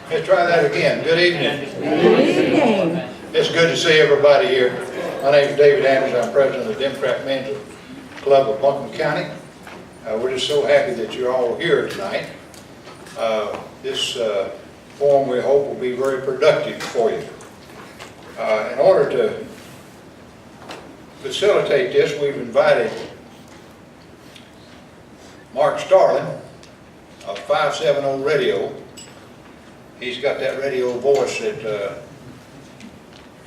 Let's try that again. Good evening. Good evening. It's good to see everybody here. My name is David Andrews. I'm president of the Democrat Men's Club of Buncombe County. We're just so happy that you're all here tonight. This forum, we hope, will be very productive for you. In order to facilitate this, we've invited Mark Starling of 570 Radio. He's got that radio voice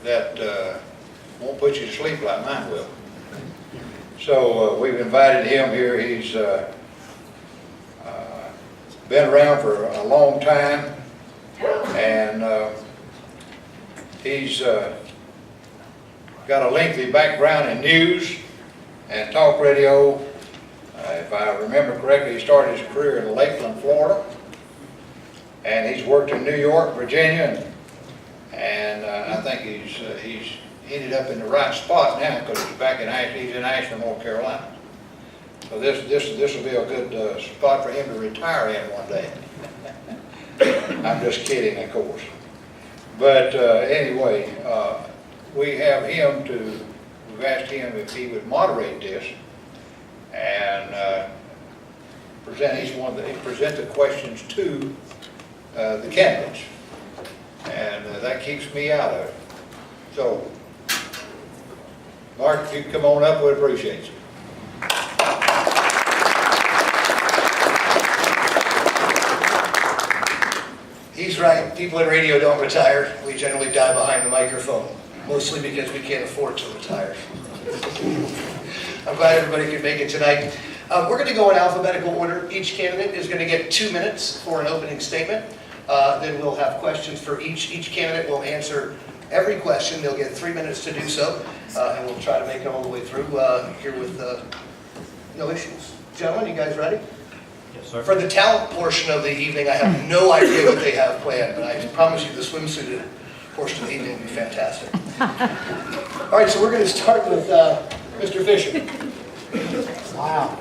that won't put you to sleep like mine will. So we've invited him here. He's been around for a long time, and he's got a lengthy background in news and talk radio. If I remember correctly, he started his career in Lakeland, Florida, and he's worked in New York, Virginia, and I think he's ended up in the right spot now because he's in Asheville, North Carolina. So this will be a good spot for him to retire in one day. I'm just kidding, of course. But anyway, we've asked him if he would moderate this and present the questions to the candidates, and that keeps me out of it. So, Mark, if you come on up, we'd appreciate you. He's right. People in radio don't retire. We generally die behind the microphone, mostly because we can't afford to retire. I'm glad everybody could make it tonight. We're going to go in alphabetical order. Each candidate is going to get 2 minutes for an opening statement. Then we'll have questions for each. Each candidate will answer every question. They'll get 3 minutes to do so, and we'll try to make it all the way through here with no issues. Gentlemen, you guys ready? Yes, sir. For the talent portion of the evening, I have no idea what they have planned, but I promise you the swimsuit portion of the evening will be fantastic. All right, so we're going to start with Mr. Fisher. Wow.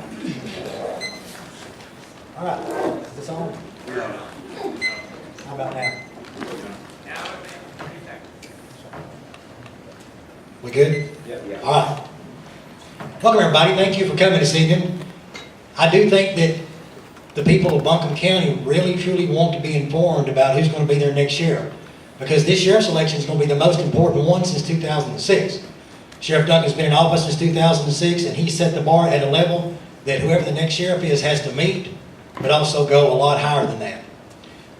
All right, is this on? How about now? We good? Yeah. All right. Welcome, everybody. Thank you for coming this evening. I do think that the people of Buncombe County really, truly want to be informed about who's going to be there next year, because this sheriff's election is going to be the most important one since 2006. Sheriff Duncan's been in office since 2006, and he set the bar at a level that whoever the next sheriff is has to meet, but also go a lot higher than that.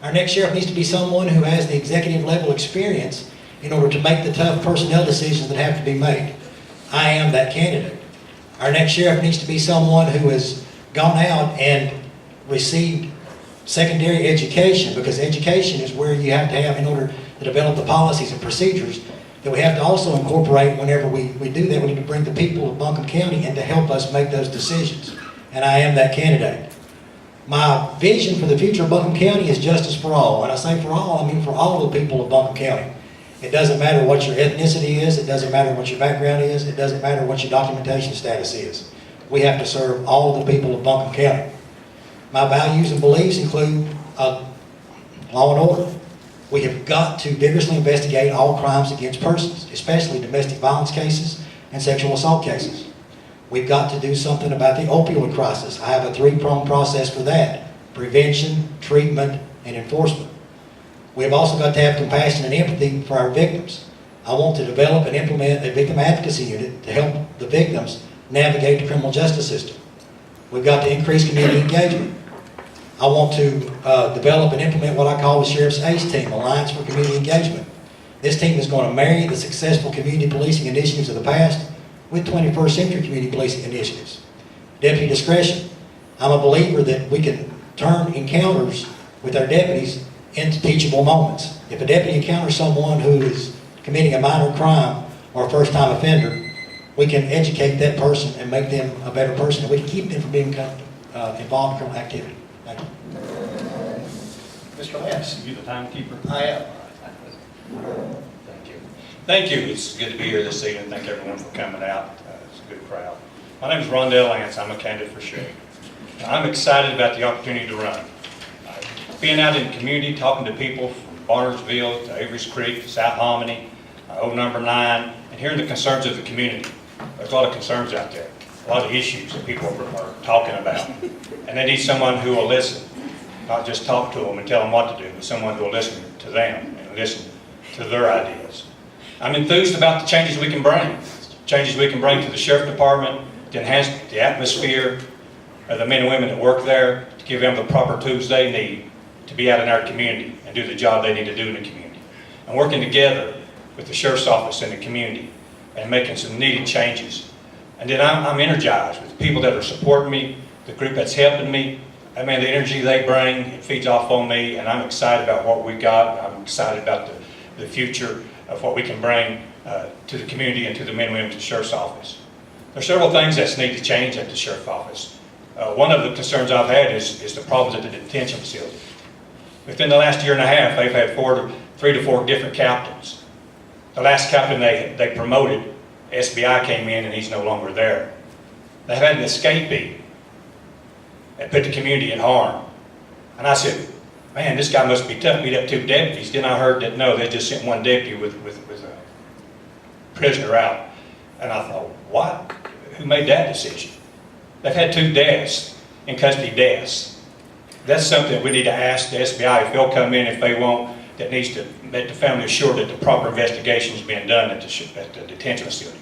Our next sheriff needs to be someone who has the executive level experience in order to make the tough personnel decisions that have to be made. I am that candidate. Our next sheriff needs to be someone who has gone out and received secondary education, because education is where you have to have in order to develop the policies and procedures that we have to also incorporate whenever we do that. We need to bring the people of Buncombe County in to help us make those decisions. And I am that candidate. My vision for the future of Buncombe County is justice for all. When I say for all, I mean for all the people of Buncombe County. It doesn't matter what your ethnicity is. It doesn't matter what your background is. It doesn't matter what your documentation status is. We have to serve all the people of Buncombe County. My values and beliefs include law and order. We have got to vigorously investigate all crimes against persons, especially domestic violence cases and sexual assault cases. We've got to do something about the opioid crisis. I have a 3-pronged process for that: prevention, treatment, and enforcement. We have also got to have compassion and empathy for our victims. I want to develop and implement a victim advocacy unit to help the victims navigate the criminal justice system. We've got to increase community engagement. I want to develop and implement what I call the Sheriff's ACE team, Alliance for Community Engagement. This team is going to marry the successful community policing initiatives of the past with 21st century community policing initiatives. Deputy discretion. I'm a believer that we can turn encounters with our deputies into teachable moments. If a deputy encounters someone who is committing a minor crime or a first-time offender, we can educate that person and make them a better person, and we can keep them from being involved in criminal activity. Thank you. Mr. Lance. You the timekeeper? I am. Thank you. Thank you. It's good to be here this evening. Thank everyone for coming out. It's a good crowd. My name is Rondell Lance. I'm a candidate for sheriff. I'm excited about the opportunity to run. being out in the community, talking to people from Barnersville to Avery's Creek, to South Hominy, Old Number 9, and hearing the concerns of the community. There's a lot of concerns out there, a lot of issues that people are talking about. And they need someone who will listen, not just talk to them and tell them what to do, but someone who will listen to them and listen to their ideas. I'm enthused about the changes we can bring to the Sheriff Department to enhance the atmosphere of the men and women that work there, to give them the proper tools they need to be out in our community and do the job they need to do in the community. And working together with the Sheriff's Office and the community and making some needed changes. And then I'm energized with the people that are supporting me, the group that's helping me. I mean, the energy they bring, it feeds off on me, and I'm excited about what we got. I'm excited about the future of what we can bring to the community and to the men and women at the Sheriff's Office. There are several things that need to change at the Sheriff's Office. One of the concerns I've had is the problems at the detention facility. Within the last year and a half, they've had 3 to 4 different captains. The last captain they promoted, SBI came in and he's no longer there. They've had an escapee that put the community in harm. And I said, man, this guy must be tough, beat up 2 deputies. Then I heard that, no, they just sent 1 deputy with a prisoner out. And I thought, what? Who made that decision? They've had 2 deaths, in custody deaths. That's something we need to ask the SBI if they'll come in, if they won't, that needs to make the family assured that the proper investigation is being done at the detention facility.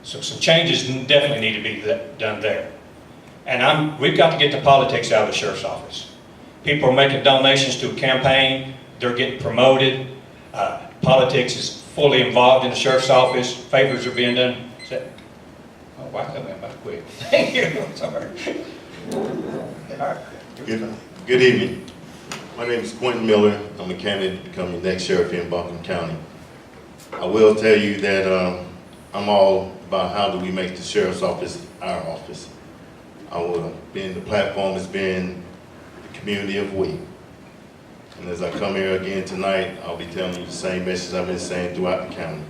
So some changes definitely need to be done there. And we've got to get the politics out of the Sheriff's Office. People are making donations to a campaign, they're getting promoted, politics is fully involved in the Sheriff's Office, favors are being done. Oh, wow, that went by quick. Thank you, I'm sorry. All right. Good evening. My name is Quentin Miller. I'm a candidate to become the next sheriff in Buncombe County. I will tell you that I'm all about how do we make the Sheriff's Office our office. The platform has been the community of we. And as I come here again tonight, I'll be telling you the same message I've been saying throughout the county.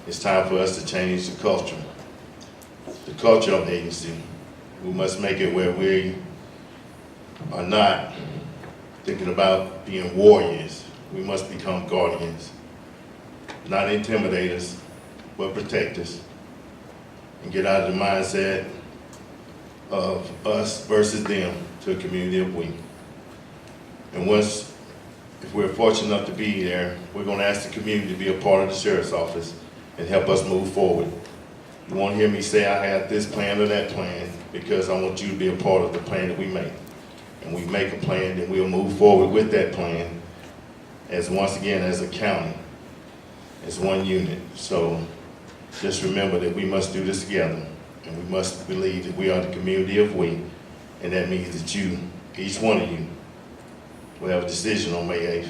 It's time for us to change the culture. The culture of the agency. We must make it where we are not thinking about being warriors. We must become guardians, not intimidators, but protectors, and get out of the mindset of us versus them to a community of we. And if we're fortunate enough to be there, we're going to ask the community to be a part of the Sheriff's Office and help us move forward. You won't hear me say I have this plan or that plan, because I want you to be a part of the plan that we make. And we make a plan, then we'll move forward with that plan once again as a county, as one unit. So just remember that we must do this together, and we must believe that we are the community of we, and that means that you, each one of you, will have a decision on May 8th.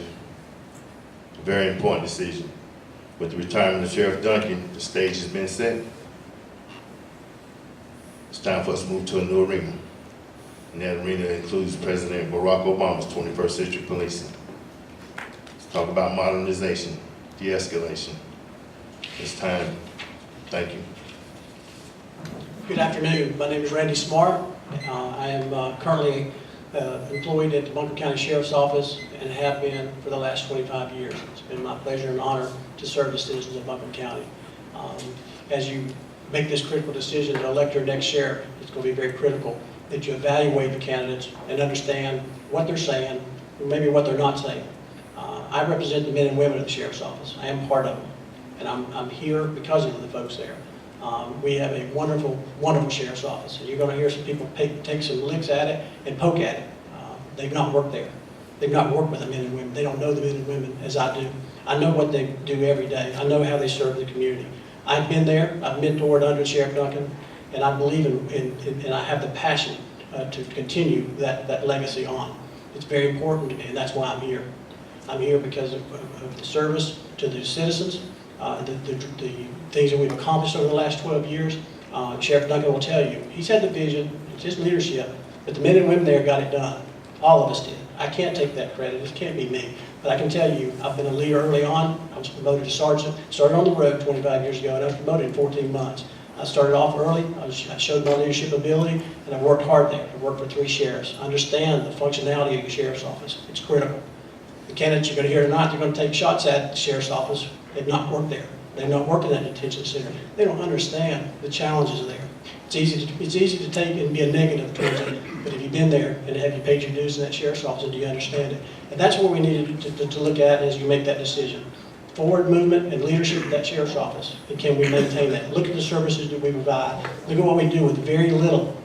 A very important decision. With the retirement of Sheriff Duncan, the stage has been set. It's time for us to move to a new arena. And that arena includes President Barack Obama's 21st century policing. Let's talk about modernization, de-escalation. It's time. Thank you. Good afternoon. My name is Randy Smart. I am currently employed at the Buncombe County Sheriff's Office and have been for the last 25 years. It's been my pleasure and honor to serve the citizens of Buncombe County. As you make this critical decision to elect your next sheriff, it's going to be very critical that you evaluate the candidates and understand what they're saying, or maybe what they're not saying. I represent the men and women of the Sheriff's Office. I am part of them, and I'm here because of the folks there. We have a wonderful, wonderful Sheriff's Office, and you're going to hear some people take some licks at it and poke at it. They've not worked there. They've not worked with the men and women. They don't know the men and women as I do. I know what they do every day. I know how they serve the community. I've been there. I've mentored under Sheriff Duncan, and I believe and I have the passion to continue that legacy on. It's very important to me, and that's why I'm here. I'm here because of the service to the citizens, the things that we've accomplished over the last 12 years. Sheriff Duncan will tell you, he's had the vision, it's his leadership, but the men and women there got it done. All of us did. I can't take that credit, it can't be me. But I can tell you, I've been a leader early on. I was promoted to sergeant, started on the road 25 years ago, and I was promoted in 14 months. I started off early, I showed my leadership ability, and I worked hard there. I worked for 3 sheriffs. I understand the functionality of the sheriff's office. It's critical. The candidates you're going to hear tonight, they're going to take shots at the sheriff's office. They've not worked there. They've not worked in that detention center. They don't understand the challenges there. It's easy to take and be a negative towards it, but if you've been there and have you paid your dues in that sheriff's office, do you understand it? And that's what we needed to look at as you make that decision. Forward movement and leadership of that sheriff's office, and can we maintain that? Look at the services that we provide. Look at what we do with very little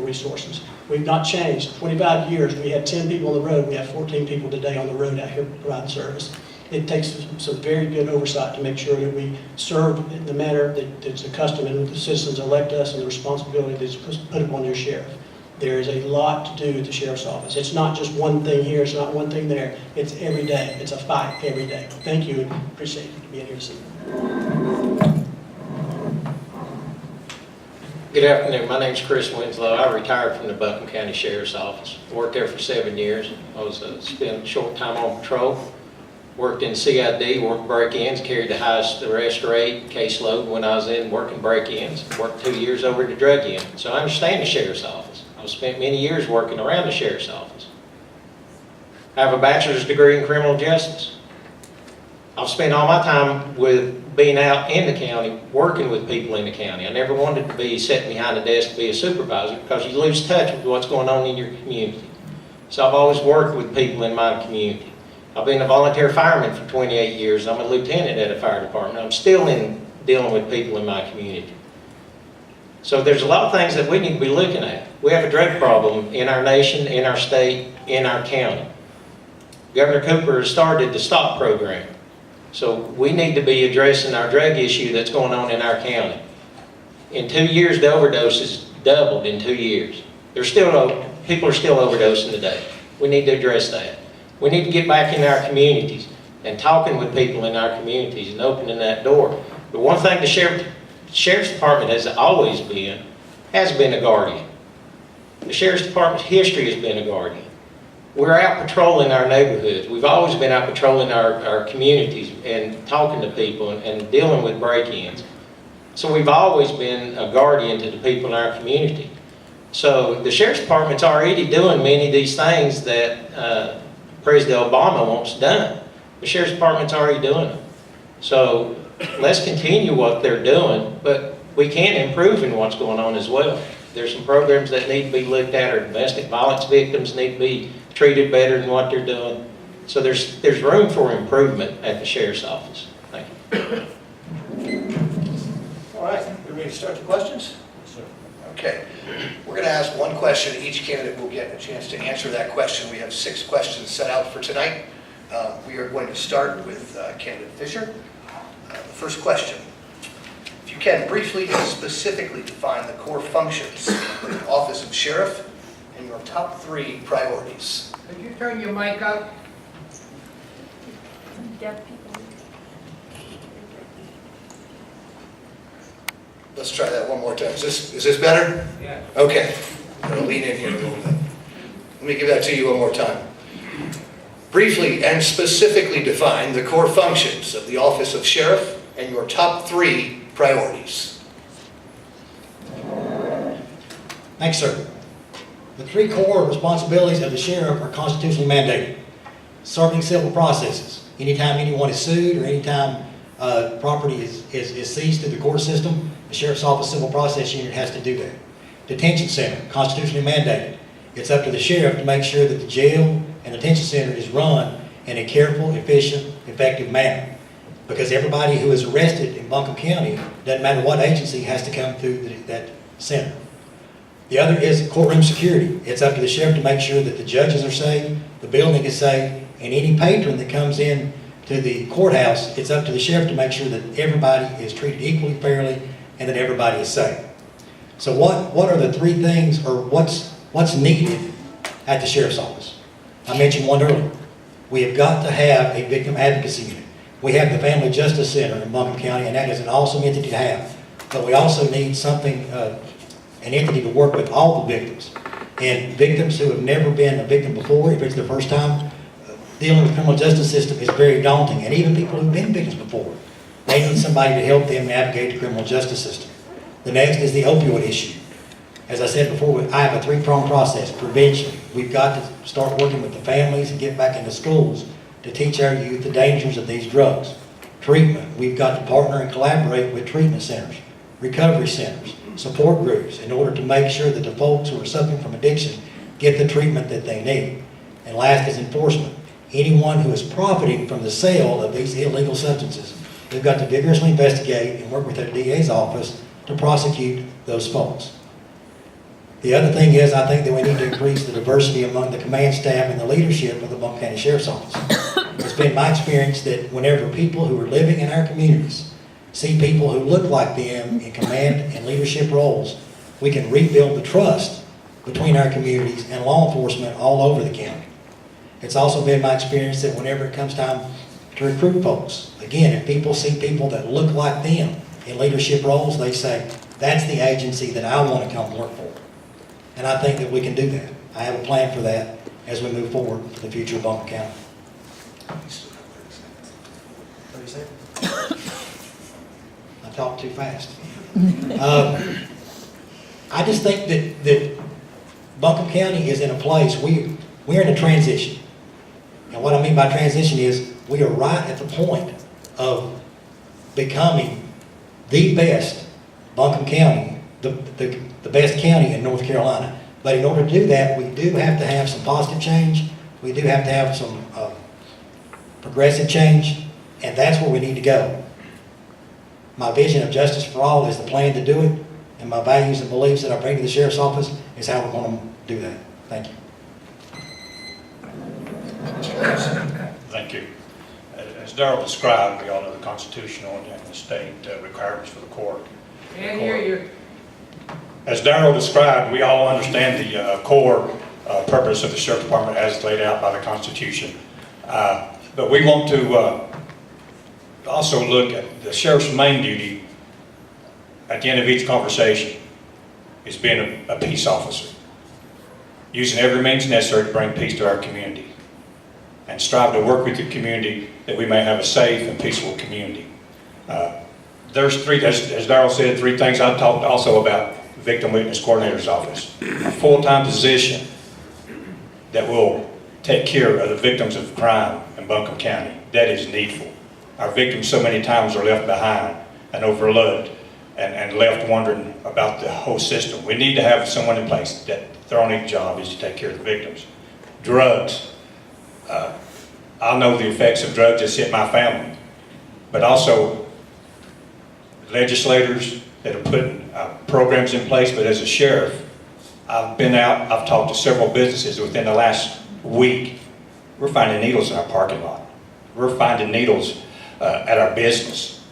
resources. We've not changed. 25 years, we had 10 people on the road. We have 14 people today on the road out here providing service. It takes some very good oversight to make sure that we serve in the manner that's accustomed and the citizens elect us, and the responsibility that's put upon your sheriff. There is a lot to do at the sheriff's office. It's not just one thing here, it's not one thing there. It's every day. It's a fight every day. Thank you, and appreciate you being here this evening. Good afternoon. My name's Chris Winslow. I retired from the Buncombe County Sheriff's Office. Worked there for 7 years. I spent a short time on patrol. Worked in CID, worked break-ins, carried the highest arrest rate caseload when I was in working break-ins. Worked 2 years over the drug end. So I understand the sheriff's office. I've spent many years working around the sheriff's office. I have a bachelor's degree in criminal justice. I've spent all my time with being out in the county, working with people in the county. I never wanted to be sitting behind a desk to be a supervisor, because you lose touch with what's going on in your community. So I've always worked with people in my community. I've been a volunteer fireman for 28 years. I'm a lieutenant at a fire department. I'm still dealing with people in my community. So there's a lot of things that we need to be looking at. We have a drug problem in our nation, in our state, in our county. Governor Cooper has started the STOP program. So we need to be addressing our drug issue that's going on in our county. In 2 years, the overdoses doubled in 2 years. People are still overdosing today. We need to address that. We need to get back in our communities and talking with people in our communities and opening that door. But one thing the Sheriff's Department has always been a guardian. The Sheriff's Department's history has been a guardian. We're out patrolling our neighborhoods. We've always been out patrolling our communities and talking to people and dealing with break-ins. So we've always been a guardian to the people in our community. So the Sheriff's Department's already doing many of these things that President Obama wants done. The Sheriff's Department's already doing them. So let's continue what they're doing, but we can improve in what's going on as well. There's some programs that need to be looked at. Our domestic violence victims need to be treated better than what they're doing. So there's room for improvement at the Sheriff's Office. Thank you. All right, we ready to start the questions? Okay, we're going to ask one question. Each candidate will get a chance to answer that question. We have 6 questions set out for tonight. We are going to start with candidate Fisher. The first question: if you can briefly and specifically define the core functions of the Office of Sheriff and your top 3 priorities. Could you turn your mic up? Deaf people. Let's try that one more time. Is this better? Yeah. Okay. I'm going to lean in here a little bit. Let me give that to you one more time. Briefly and specifically define the core functions of the Office of Sheriff and your top 3 priorities. Thanks, sir. The 3 core responsibilities of the sheriff are constitutionally mandated. Serving civil processes. Anytime anyone is sued or anytime property is seized through the court system, the Sheriff's Office Civil Process Unit has to do that. Detention center, constitutionally mandated. It's up to the sheriff to make sure that the jail and detention center is run in a careful, efficient, effective manner. Because everybody who is arrested in Buncombe County, doesn't matter what agency, has to come through that center. The other is courtroom security. It's up to the sheriff to make sure that the judges are safe, the building is safe, and any patron that comes in to the courthouse, it's up to the sheriff to make sure that everybody is treated equally, fairly, and that everybody is safe. So what are the 3 things, or what's needed at the sheriff's office? I mentioned one earlier. We have got to have a victim advocacy unit. We have the Family Justice Center in Buncombe County, and that is an awesome entity to have. But we also need something, an entity to work with all the victims. And victims who have never been a victim before, if it's their first time, dealing with the criminal justice system is very daunting. And even people who've been victims before, they need somebody to help them navigate the criminal justice system. The next is the opioid issue. As I said before, I have a three-pronged process. Prevention. We've got to start working with the families and get back into schools to teach our youth the dangers of these drugs. Treatment. We've got to partner and collaborate with treatment centers, recovery centers, support groups in order to make sure that the folks who are suffering from addiction get the treatment that they need. And last is enforcement. Anyone who is profiting from the sale of these illegal substances, we've got to vigorously investigate and work with the DA's office to prosecute those folks. The other thing is, I think that we need to increase the diversity among the command staff and the leadership of the Buncombe County Sheriff's Office. It's been my experience that whenever people who are living in our communities see people who look like them in command and leadership roles, we can rebuild the trust between our communities and law enforcement all over the county. It's also been my experience that whenever it comes time to recruit folks, again, if people see people that look like them in leadership roles, they say, that's the agency that I want to come work for. And I think that we can do that. I have a plan for that as we move forward for the future of Buncombe County. 30 seconds? I talked too fast. I just think that Buncombe County is in a place, we're in a transition. And what I mean by transition is we are right at the point of becoming the best Buncombe County, the best county in North Carolina. But in order to do that, we do have to have some positive change. We do have to have some progressive change, and that's where we need to go. My vision of justice for all is the plan to do it, and my values and beliefs that I bring to the Sheriff's Office is how we're going to do that. Thank you. Thank you. As Darrell described, we all know the constitutional and the state requirements for the court. Can't hear you. As Darrell described, we all understand the core purpose of the Sheriff Department as laid out by the Constitution. But we want to also look at the Sheriff's main duty at the end of each conversation is being a peace officer, using every means necessary to bring peace to our community and strive to work with the community that we may have a safe and peaceful community. There's three, as Darrell said, three things I talked also about. Victim Witness Coordinator's Office, a full-time position that will take care of the victims of crime in Buncombe County. That is needful. Our victims so many times are left behind and overlooked and left wondering about the whole system. We need to have someone in place that their only job is to take care of the victims. Drugs. I know the effects of drugs that's hit my family, but also legislators that are putting programs in place. But as a sheriff, I've been out, I've talked to several businesses within the last week. We're finding needles in our parking lot. We're finding needles at our business.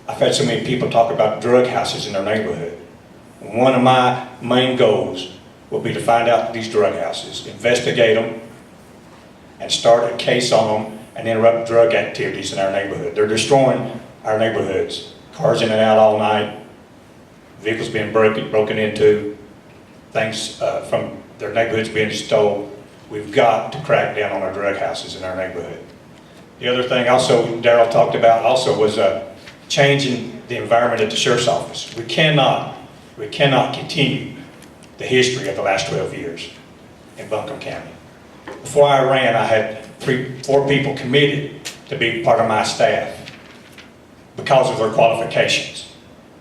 I've had so many people talk about drug houses in their neighborhood. One of my main goals will be to find out these drug houses, investigate them, and start a case on them and interrupt drug activities in our neighborhood. They're destroying our neighborhoods. Cars in and out all night, vehicles being broken into, things from their neighborhoods being stolen. We've got to crack down on our drug houses in our neighborhood. The other thing also Darrell talked about also was changing the environment at the Sheriff's Office. We cannot continue the history of the last 12 years in Buncombe County. Before I ran, I had 4 people committed to be part of my staff because of their qualifications.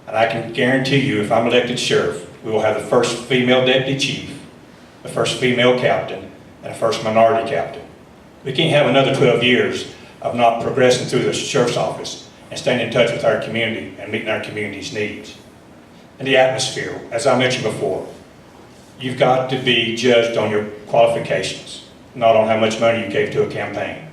And I can guarantee you, if I'm elected sheriff, we will have the first female deputy chief, the first female captain, and the first minority captain. We can't have another 12 years of not progressing through the Sheriff's Office and staying in touch with our community and meeting our community's needs. And the atmosphere, as I mentioned before, you've got to be judged on your qualifications, not on how much money you gave to a campaign,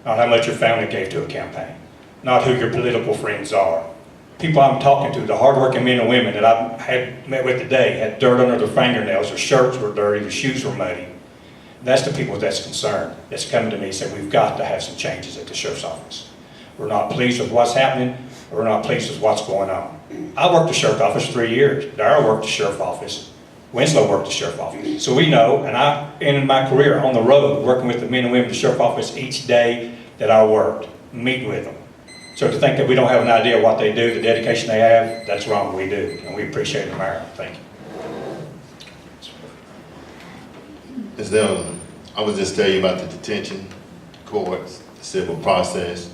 not how much your family gave to a campaign, not who your political friends are. People I'm talking to, the hardworking men and women that I've had met with today had dirt under their fingernails, their shirts were dirty, their shoes were muddy. That's the people that's concerned, that's coming to me and said, we've got to have some changes at the Sheriff's Office. We're not pleased with what's happening, or we're not pleased with what's going on. I worked the Sheriff's Office 3 years. Darrell worked the Sheriff's Office. Winslow worked the Sheriff's Office. So we know, and I ended my career on the road, working with the men and women of the Sheriff's Office each day that I worked, meeting with them, So to think that we don't have an idea of what they do, the dedication they have, that's wrong, we do, and we appreciate the mayor. Thank you. Ms. Dillon, I would just tell you about the detention courts, the civil process,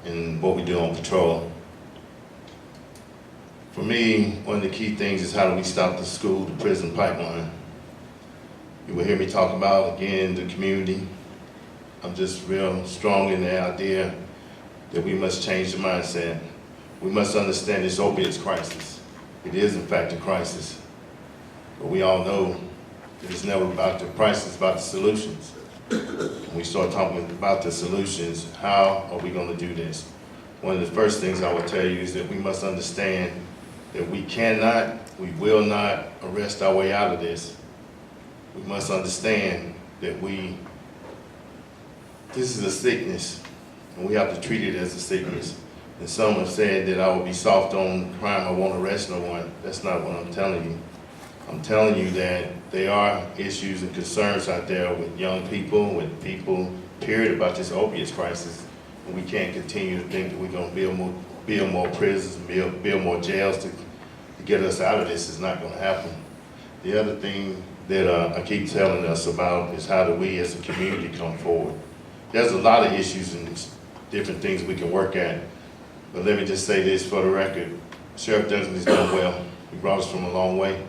and what we do on patrol. For me, one of the key things is how do we stop the school to prison pipeline. You will hear me talk about, again, the community. I'm just real strong in the idea that we must change the mindset. We must understand this opiates crisis. It is, in fact, a crisis. But we all know that it's never about the crisis, it's about the solutions. When we start talking about the solutions, how are we going to do this? One of the first things I would tell you is that we must understand that we cannot, we will not arrest our way out of this. We must understand that this is a sickness, and we have to treat it as a sickness. And some have said that I will be soft on crime, I won't arrest no one. That's not what I'm telling you. I'm telling you that there are issues and concerns out there with young people, with people, period, about this opiates crisis. And we can't continue to think that we're going to build more prisons, build more jails to get us out of this. It's not going to happen. The other thing that I keep telling us about is how do we as a community come forward. There's a lot of issues and different things we can work at, but let me just say this for the record. Sheriff Duncan has done well. He brought us from a long way.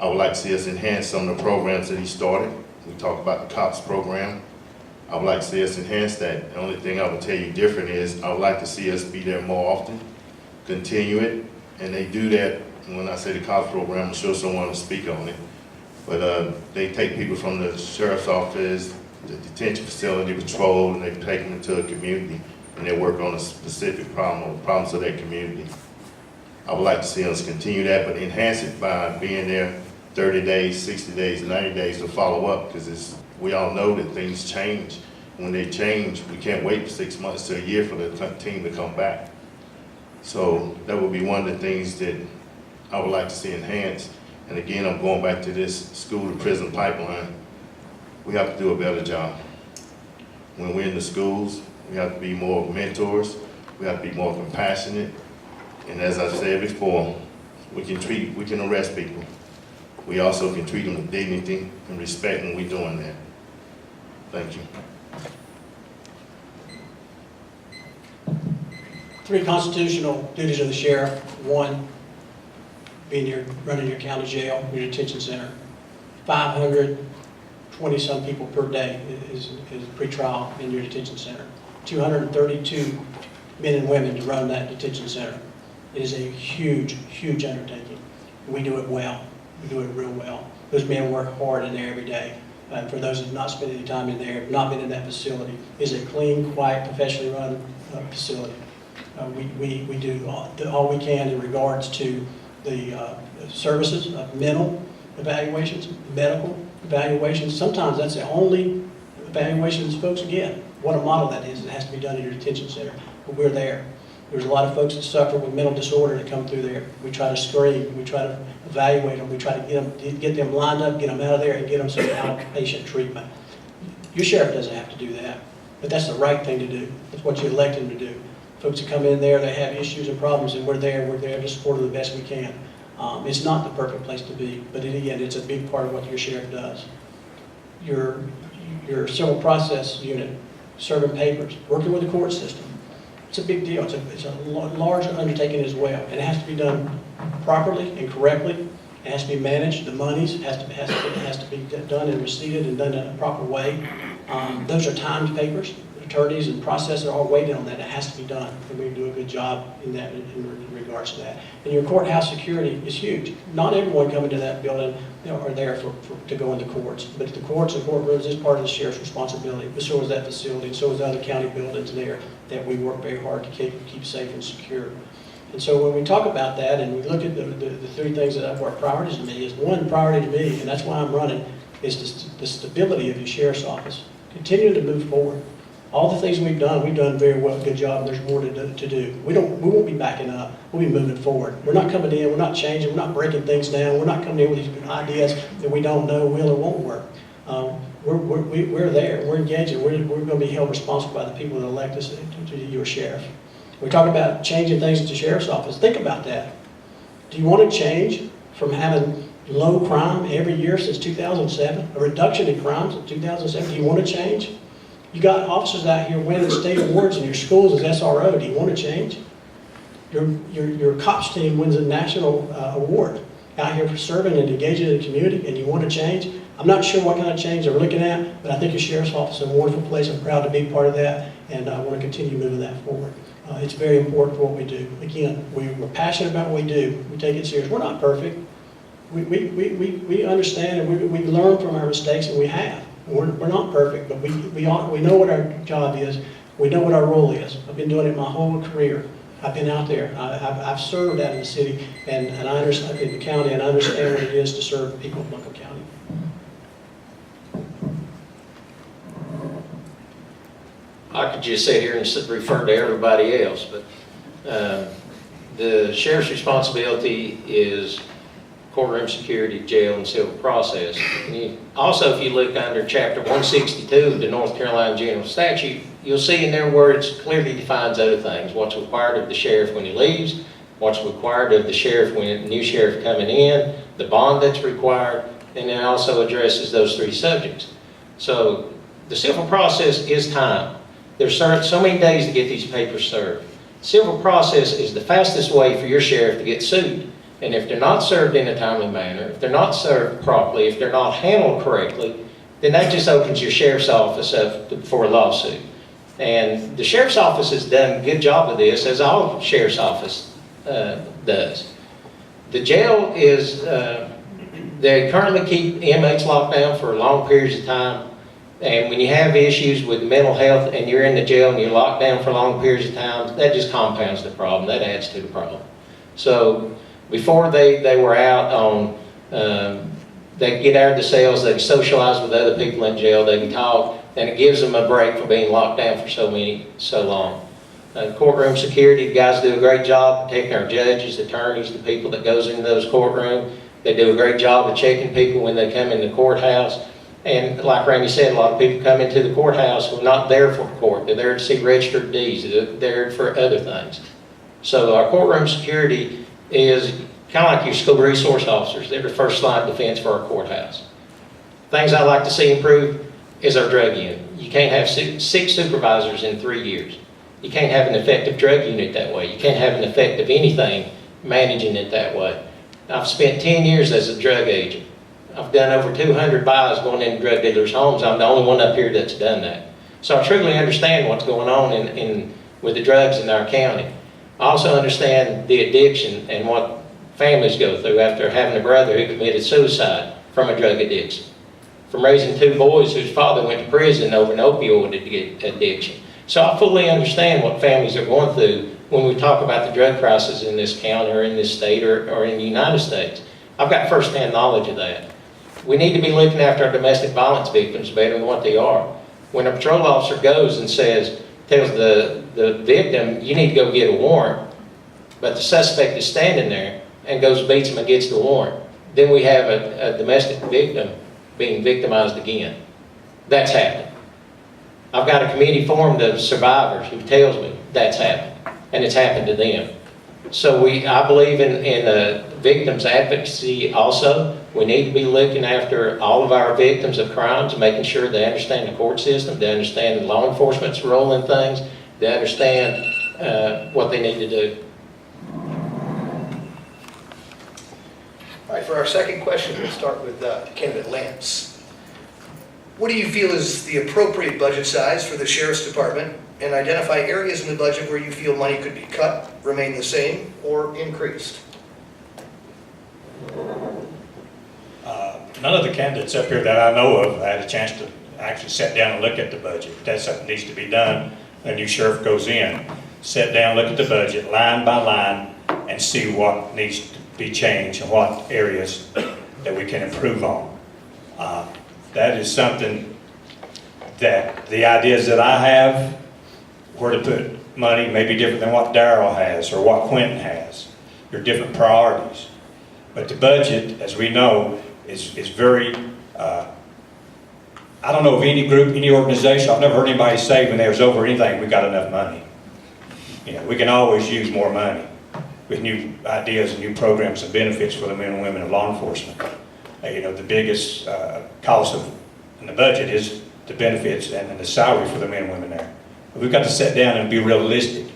I would like to see us enhance some of the programs that he started. We talked about the COPS program. I would like to see us enhance that. The only thing I would tell you different is I would like to see us be there more often, continue it, and they do that. And when I say the COPS program, I'm sure someone will speak on it. But they take people from the sheriff's office, the detention facility, patrol, and they take them into a community, and they work on a specific problem or problems of that community. I would like to see us continue that, but enhance it by being there 30 days, 60 days, 90 days to follow up, because we all know that things change. When they change, we can't wait for 6 months to a year for the team to come back. So that would be one of the things that I would like to see enhanced. And again, I'm going back to this school to prison pipeline. We have to do a better job. When we're in the schools, we have to be more mentors. We have to be more compassionate. And as I said before, we can arrest people. We also can treat them with dignity and respect when we're doing that. Thank you. 3 constitutional duties of the sheriff. 1, running your county jail, your detention center. 520-some people per day is pretrial in your detention center. 232 men and women to run that detention center. It is a huge, huge undertaking. We do it well. We do it real well. Those men work hard in there every day. For those who have not spent any time in there, have not been in that facility, it's a clean, quiet, professionally run facility. We do all we can in regards to the services of mental evaluations, medical evaluations. Sometimes that's the only evaluations folks get. What a model that is. It has to be done in your detention center. But we're there. There's a lot of folks that suffer with mental disorder that come through there. We try to screen, we try to evaluate them, we try to get them lined up, get them out of there, and get them some outpatient treatment. Your sheriff doesn't have to do that, but that's the right thing to do. That's what you elect him to do. Folks that come in there, they have issues and problems, and we're there to support them the best we can. It's not the perfect place to be, but again, it's a big part of what your sheriff does. Your civil process unit, serving papers, working with the court system. It's a big deal. It's a large undertaking as well. And it has to be done properly and correctly. It has to be managed. The monies has to be done and received and done in a proper way. Those are timed papers. Attorneys and processors are all waiting on that. It has to be done, and we do a good job in that in regards to that. And your courthouse security is huge. Not everyone coming to that building are there to go into courts, but the courts and courtrooms is part of the sheriff's responsibility. But so is that facility, and so is the other county buildings there that we work very hard to keep safe and secure. And so when we talk about that and we look at the 3 things that are priorities to me, is one priority to me, and that's why I'm running, is the stability of your sheriff's office. Continue to move forward. All the things we've done very well, good job, and there's more to do. We won't be backing up, we'll be moving forward. We're not coming in, we're not changing, we're not breaking things down, we're not coming in with these ideas that we don't know will or won't work. We're there, we're engaging, we're going to be held responsible by the people that elect us to your sheriff. We talk about changing things at the sheriff's office. Think about that. Do you want to change from having low crime every year since 2007, a reduction in crime since 2007? Do you want to change? You got officers out here winning state awards in your schools as SRO. Do you want to change? Your cops team wins a national award out here for serving and engaging in the community, and you want to change? I'm not sure what kind of change they're looking at, but I think the sheriff's office is a wonderful place. I'm proud to be part of that, and I want to continue moving that forward. It's very important for what we do. Again, we're passionate about what we do. We take it serious. We're not perfect. We understand and we learn from our mistakes, and we have. We're not perfect, but we know what our job is. We know what our role is. I've been doing it my whole career. I've been out there. I've served out in the city and I understand in the county, and I understand what it is to serve the people of Buncombe County. I could just sit here and refer to everybody else, but the sheriff's responsibility is courtroom security, jail, and civil process. And also, if you look under Chapter 162 of the North Carolina General Statute, you'll see in there where it clearly defines other things. What's required of the sheriff when he leaves, what's required of the sheriff when a new sheriff coming in, the bond that's required, and then also addresses those three subjects. So the civil process is time. There's so many days to get these papers served. Civil process is the fastest way for your sheriff to get sued. And if they're not served in a timely manner, if they're not served properly, if they're not handled correctly, then that just opens your sheriff's office up for a lawsuit. And the sheriff's office has done a good job of this, as all sheriff's office does. The jail is, they currently keep inmates locked down for long periods of time. And when you have issues with mental health and you're in the jail and you're locked down for long periods of time, that just compounds the problem. That adds to the problem. So before they were out on, they get out of the cells, they socialize with other people in jail, they can talk, and it gives them a break for being locked down for so long. Courtroom security, the guys do a great job protecting our judges, attorneys, the people that goes into those courtrooms. They do a great job of checking people when they come in the courthouse. And like Randy said, a lot of people come into the courthouse who are not there for court. They're there to see registered deeds. They're there for other things. So our courtroom security is kind of like your school resource officers. They're the first line of defense for our courthouse. Things I'd like to see improved is our drug unit. You can't have 6 supervisors in 3 years. You can't have an effective drug unit that way. You can't have an effective anything managing it that way. I've spent 10 years as a drug agent. I've done over 200 buys going into drug dealers' homes. I'm the only one up here that's done that. So I truly understand what's going on with the drugs in our county. I also understand the addiction and what families go through after having a brother who committed suicide from a drug addiction. From raising 2 boys whose father went to prison over an opioid addiction. So I fully understand what families are going through when we talk about the drug crisis in this county or in this state or in the United States. I've got firsthand knowledge of that. We need to be looking after our domestic violence victims better than what they are. When a patrol officer goes and tells the victim, you need to go get a warrant, but the suspect is standing there and goes and beats him and gets the warrant, then we have a domestic victim being victimized again. That's happened. I've got a committee formed of survivors who tells me that's happened, and it's happened to them. So I believe in victims advocacy also. We need to be looking after all of our victims of crimes, making sure they understand the court system, they understand the law enforcement's role in things, they understand what they need to do. All right, for our second question, we'll start with candidate Lance. What do you feel is the appropriate budget size for the Sheriff's Department, and identify areas in the budget where you feel money could be cut, remain the same, or increased? None of the candidates up here that I know of had a chance to actually sit down and look at the budget. That's something that needs to be done. A new sheriff goes in, sit down, look at the budget line by line, and see what needs to be changed and what areas that we can improve on. That is something that the ideas that I have, where to put money, may be different than what Darrell has or what Quentin has. They're different priorities. But the budget, as we know, is very, I don't know of any group, any organization, I've never heard anybody say when there's over anything, we got enough money. You know, we can always use more money with new ideas and new programs and benefits for the men and women of law enforcement. You know, the biggest cost in the budget is the benefits and the salary for the men and women there. But we've got to sit down and be realistic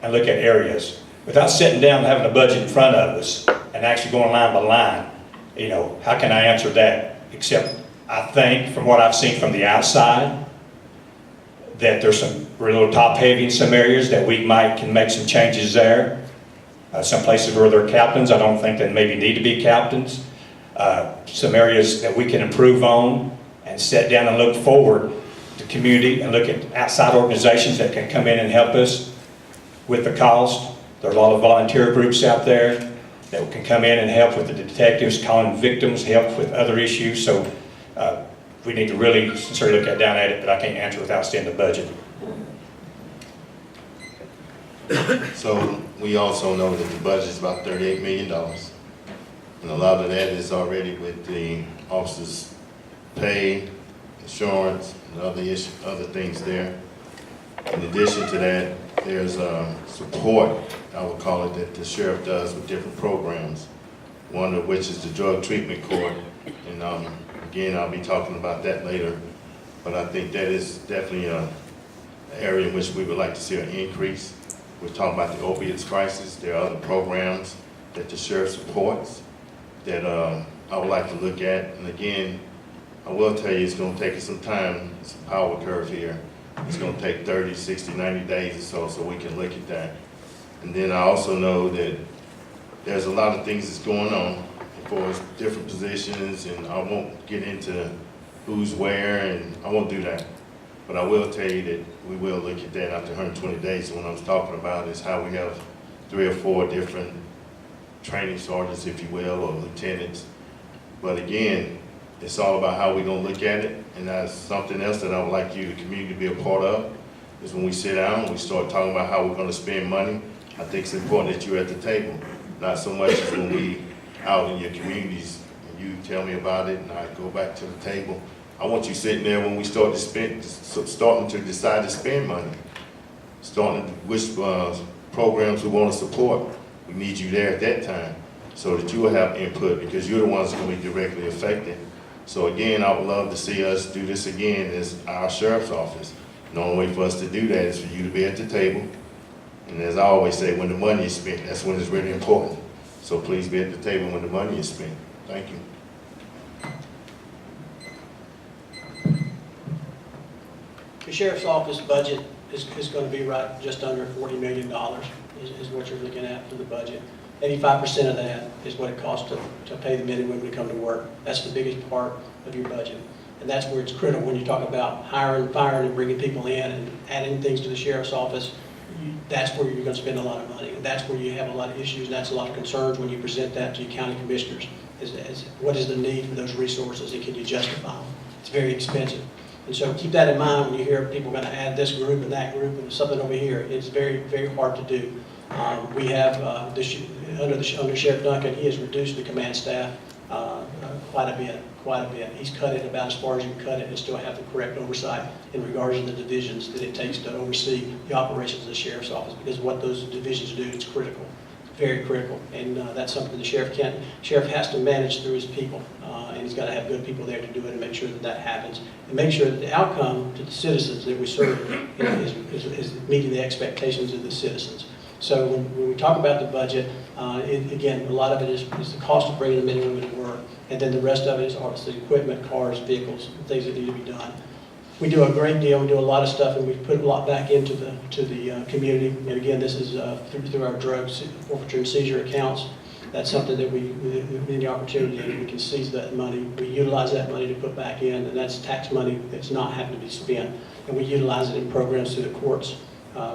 and look at areas without sitting down and having a budget in front of us and actually going line by line. You know, how can I answer that? Except I think from what I've seen from the outside, that there's we're a little top heavy in some areas that we can make some changes there. Some places where there are captains, I don't think that maybe need to be captains. Some areas that we can improve on and sit down and look forward to community and look at outside organizations that can come in and help us with the cost. There are a lot of volunteer groups out there that can come in and help with the detectives, calling victims, help with other issues. So we need to really sincerely look down at it, but I can't answer without seeing the budget. So we also know that the budget is about $38 million. And a lot of that is already with the officers' pay, insurance, and other things there. In addition to that, there's support, I would call it, that the sheriff does with different programs. One of which is the drug treatment court. And again, I'll be talking about that later. But I think that is definitely an area in which we would like to see an increase. We're talking about the opiates crisis. There are other programs that the sheriff supports that I would like to look at. And again, I will tell you, it's going to take us some time. It's a power curve here. It's going to take 30, 60, 90 days or so we can look at that. And then I also know that there's a lot of things that's going on for different positions, and I won't get into who's where, and I won't do that. But I will tell you that we will look at that after 120 days. And what I was talking about is how we have 3 or 4 different training sergeants, if you will, or lieutenants. But again, it's all about how we're going to look at it. And that's something else that I would like you, the community, to be a part of, is when we sit down and we start talking about how we're going to spend money. I think it's important that you're at the table, not so much as when we out in your communities and you tell me about it and I go back to the table. I want you sitting there when we start to starting to decide to spend money, starting to which programs we want to support. We need you there at that time so that you will have input, because you're the ones going to be directly affected. So again, I would love to see us do this again as our sheriff's office. The only way for us to do that is for you to be at the table. And as I always say, when the money is spent, that's when it's really important. So please be at the table when the money is spent. Thank you. The sheriff's office budget is going to be right just under $40 million is what you're looking at for the budget. 85% of that is what it costs to pay the men and women to come to work. That's the biggest part of your budget. And that's where it's critical when you talk about hiring, firing, and bringing people in and adding things to the sheriff's office. That's where you're going to spend a lot of money. And that's where you have a lot of issues, and that's a lot of concerns when you present that to your county commissioners. Is what is the need for those resources, and can you justify them? It's very expensive. And so keep that in mind when you hear people going to add this group and that group and something over here. It's very, very hard to do. We have, under Sheriff Duncan, he has reduced the command staff quite a bit. He's cut it about as far as you can cut it and still have the correct oversight in regards to the divisions that it takes to oversee the operations of the sheriff's office, because what those divisions do is critical, very critical. And that's something the sheriff has to manage through his people. And he's got to have good people there to do it and make sure that that happens. And make sure that the outcome to the citizens that we serve is meeting the expectations of the citizens. So when we talk about the budget, again, a lot of it is the cost of bringing the men and women to work. And then the rest of it is obviously equipment, cars, vehicles, things that need to be done. We do a great deal. We do a lot of stuff, and we put a lot back into the community. And again, this is through our drug forfeiture and seizure accounts. That's something that we the opportunity, and we can seize that money. We utilize that money to put back in, and that's tax money that's not having to be spent. And we utilize it in programs through the courts.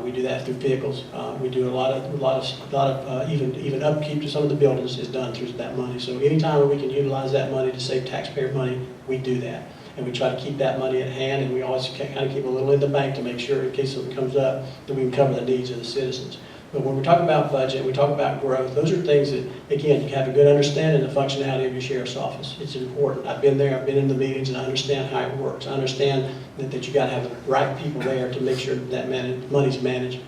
We do that through vehicles. We do a lot of even upkeep to some of the buildings is done through that money. So anytime we can utilize that money to save taxpayer money, we do that. And we try to keep that money at hand, and we always kind of keep a little in the bank to make sure in case something comes up that we can cover the needs of the citizens. But when we're talking about budget, we talk about growth, those are things that, again, you have a good understanding of the functionality of your sheriff's office. It's important. I've been there, I've been in the meetings, and I understand how it works. I understand that you got to have the right people there to make sure that money's managed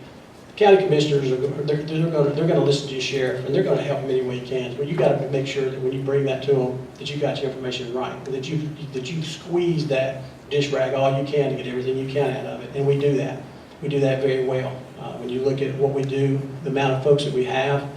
county commissioners they're going to listen to your sheriff, and they're going to help them any way you can. But you got to make sure that when you bring that to them, that you got your information right, and that you squeeze that dish rag all you can to get everything you can out of it. And we do that. We do that very well. When you look at what we do, the amount of folks that we have,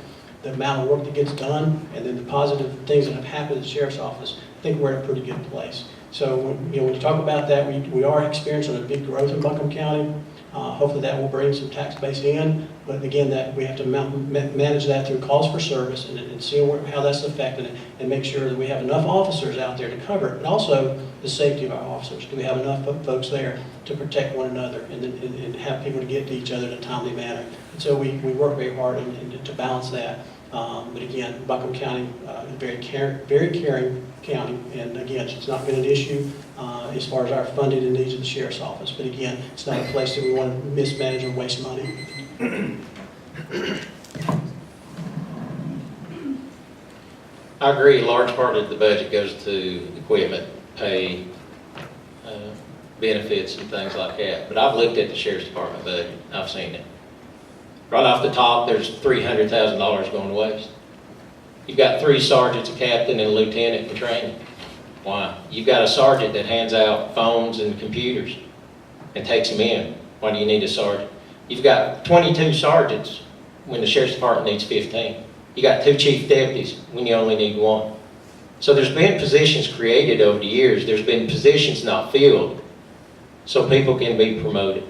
the amount of work that gets done, and then the positive things that have happened at the sheriff's office, I think we're in a pretty good place. So when you talk about that, we are experiencing a big growth in Buncombe County. Hopefully that will bring some tax base in, but again, that we have to manage that through calls for service and see how that's affected it, and make sure that we have enough officers out there to cover it, and also the safety of our officers. Do we have enough folks there to protect one another and have people to get to each other in a timely manner? And so we work very hard to balance that. But again, Buncombe County is very caring county, and again, it's not been an issue as far as our funding and needs of the sheriff's office. But again, it's not a place that we want to mismanage or waste money. I agree, a large part of the budget goes to equipment, pay, benefits and things like that. But I've looked at the sheriff's department budget, I've seen it. Right off the top, there's $300,000 going to waste. You've got 3 sergeants, a captain, and a lieutenant in training. Why? You've got a sergeant that hands out phones and computers and takes them in. Why do you need a sergeant? You've got 22 sergeants when the sheriff's department needs 15. You got 2 chief deputies when you only need 1. So there's been positions created over the years. There's been positions not filled so people can be promoted.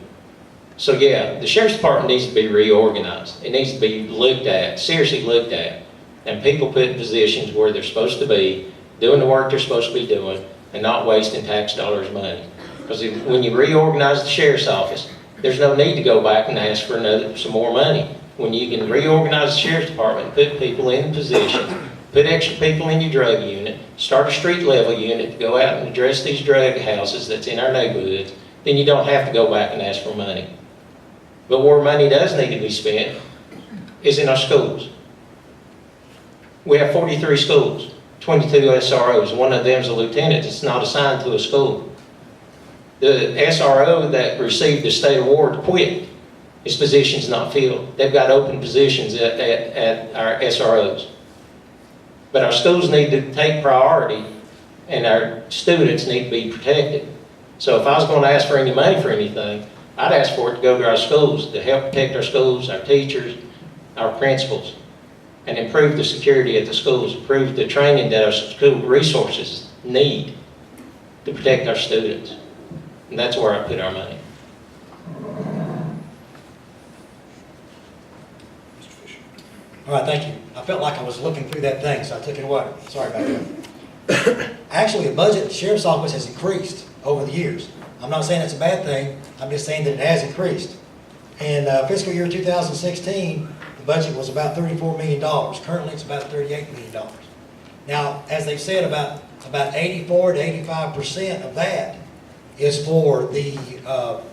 So yeah, the sheriff's department needs to be reorganized. It needs to be looked at, seriously looked at, and people put in positions where they're supposed to be, doing the work they're supposed to be doing, and not wasting tax dollars' money. Because when you reorganize the sheriff's office, there's no need to go back and ask for some more money. When you can reorganize the sheriff's department, put people in position, put extra people in your drug unit, start a street level unit to go out and address these drug houses that's in our neighborhoods, then you don't have to go back and ask for money. But where money does need to be spent is in our schools. We have 43 schools, 22 SROs. One of them is a lieutenant that's not assigned to a school. The SRO that received the state award quit. His position's not filled. They've got open positions at our SROs. But our schools need to take priority, and our students need to be protected. So if I was going to ask for any money for anything, I'd ask for it to go to our schools, to help protect our schools, our teachers, our principals, and improve the security at the schools, improve the training that our school resources need to protect our students. And that's where I put our money. All right, thank you. I felt like I was looking through that thing, so I took it away. Sorry about that. Actually, the budget of the sheriff's office has increased over the years. I'm not saying it's a bad thing, I'm just saying that it has increased. In fiscal year 2016, the budget was about $34 million. Currently, it's about $38 million. Now, as they've said, about 84 to 85% of that is for the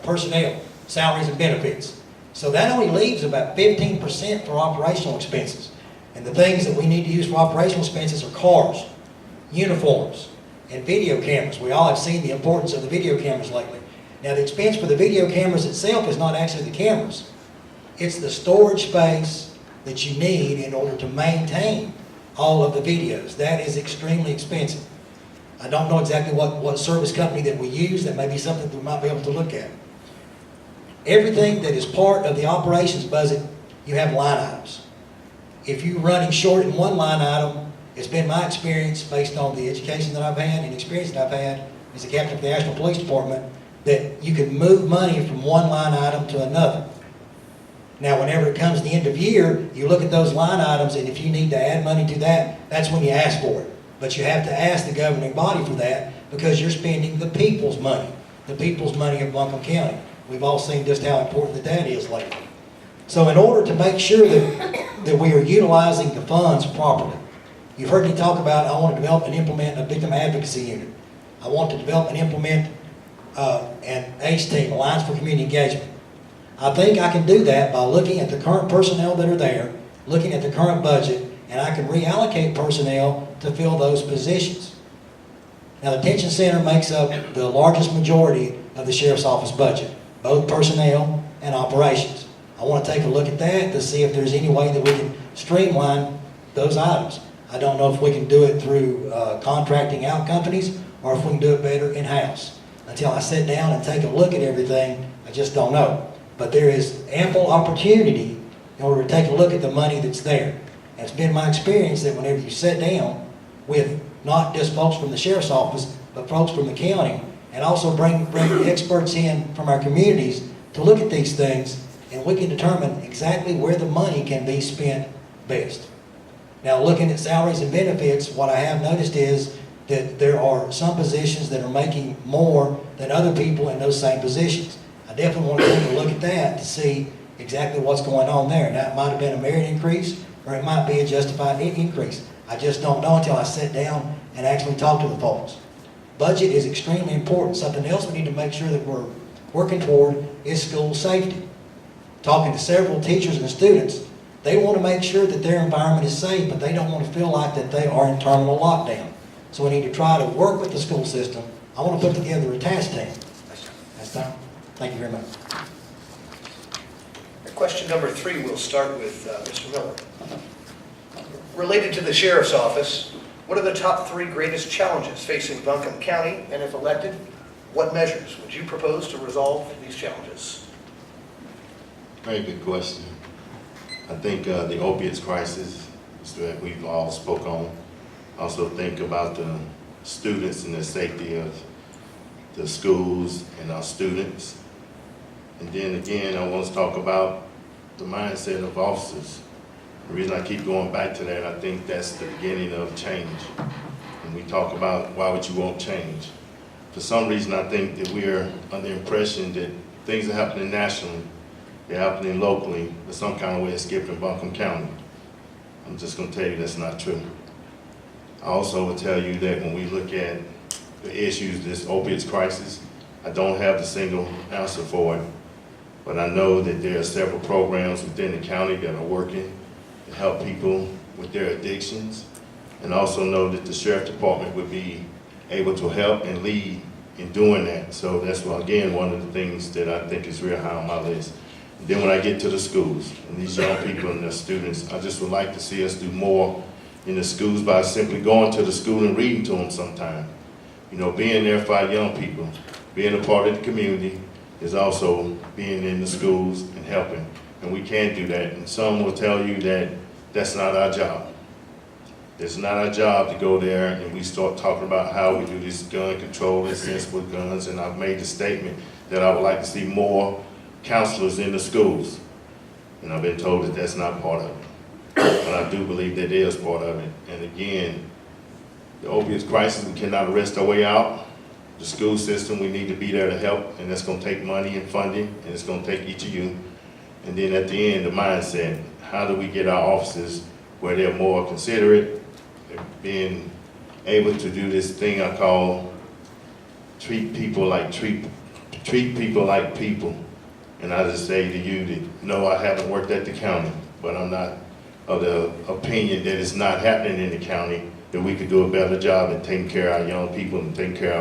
personnel, salaries and benefits. So that only leaves about 15% for operational expenses. And the things that we need to use for operational expenses are cars, uniforms, and video cameras. We all have seen the importance of the video cameras lately. Now, the expense for the video cameras itself is not actually the cameras. It's the storage space that you need in order to maintain all of the videos. That is extremely expensive. I don't know exactly what service company that we use. That may be something that we might be able to look at. Everything that is part of the operations budget, you have line items. If you're running short in one line item, it's been my experience, based on the education that I've had and experience that I've had as a captain of the National Police Department, that you can move money from one line item to another. Now, whenever it comes to the end of year, you look at those line items, and if you need to add money to that, that's when you ask for it. But you have to ask the governing body for that, because you're spending the people's money of Buncombe County. We've all seen just how important that is lately. So in order to make sure that we are utilizing the funds properly, you've heard me talk about, I want to develop and implement a victim advocacy unit. I want to develop and implement an ACE team, Alliance for Community Engagement. I think I can do that by looking at the current personnel that are there, looking at the current budget, and I can reallocate personnel to fill those positions. Now, the detention center makes up the largest majority of the sheriff's office budget, both personnel and operations. I want to take a look at that to see if there's any way that we can streamline those items. I don't know if we can do it through contracting out companies or if we can do it better in-house. Until I sit down and take a look at everything, I just don't know. But there is ample opportunity in order to take a look at the money that's there. And it's been my experience that whenever you sit down with not just folks from the sheriff's office, but folks from the county, and also bring experts in from our communities to look at these things, and we can determine exactly where the money can be spent best. Now, looking at salaries and benefits, what I have noticed is that there are some positions that are making more than other people in those same positions. I definitely want to take a look at that to see exactly what's going on there. Now, it might have been a merit increase, or it might be a justified increase. I just don't know until I sit down and actually talk to the folks. Budget is extremely important. Something else we need to make sure that we're working toward is school safety. Talking to several teachers and students, they want to make sure that their environment is safe, but they don't want to feel like that they are in terminal lockdown. So we need to try to work with the school system. I want to put together a task team. That's time. Thank you very much. Question number 3, we'll start with Mr. Miller. Related to the sheriff's office, what are the top 3 greatest challenges facing Buncombe County, and if elected, what measures would you propose to resolve these challenges? Very good question. I think the opiates crisis is that we've all spoke on. Also think about the students and the safety of the schools and our students. And then again, I want to talk about the mindset of officers. The reason I keep going back to that, I think that's the beginning of change. When we talk about why would you want change? For some reason, I think that we're under the impression that things are happening nationally, they're happening locally, but some kind of way it's skipping Buncombe County. I'm just going to tell you that's not true. I also will tell you that when we look at the issues, this opiates crisis, I don't have the single answer for it, but I know that there are several programs within the county that are working to help people with their addictions, and also know that the sheriff department would be able to help and lead in doing that. So that's, well, again, one of the things that I think is real high on my list. And then when I get to the schools and these young people and the students, I just would like to see us do more in the schools by simply going to the school and reading to them sometime. You know, being there for our young people, being a part of the community is also being in the schools and helping. And we can't do that. And some will tell you that that's not our job. It's not our job to go there and we start talking about how we do this gun control and sensible guns. And I've made the statement that I would like to see more counselors in the schools. And I've been told that that's not part of it. But I do believe that is part of it. And again, the opiates crisis, we cannot arrest our way out. The school system, we need to be there to help, and that's going to take money and funding, and it's going to take each of you. And then at the end, the mindset. How do we get our officers where they're more considerate, being able to do this thing I call treat people like people. And I just say to you that, no, I haven't worked at the county, but I'm not of the opinion that it's not happening in the county, that we could do a better job in taking care of our young people and taking care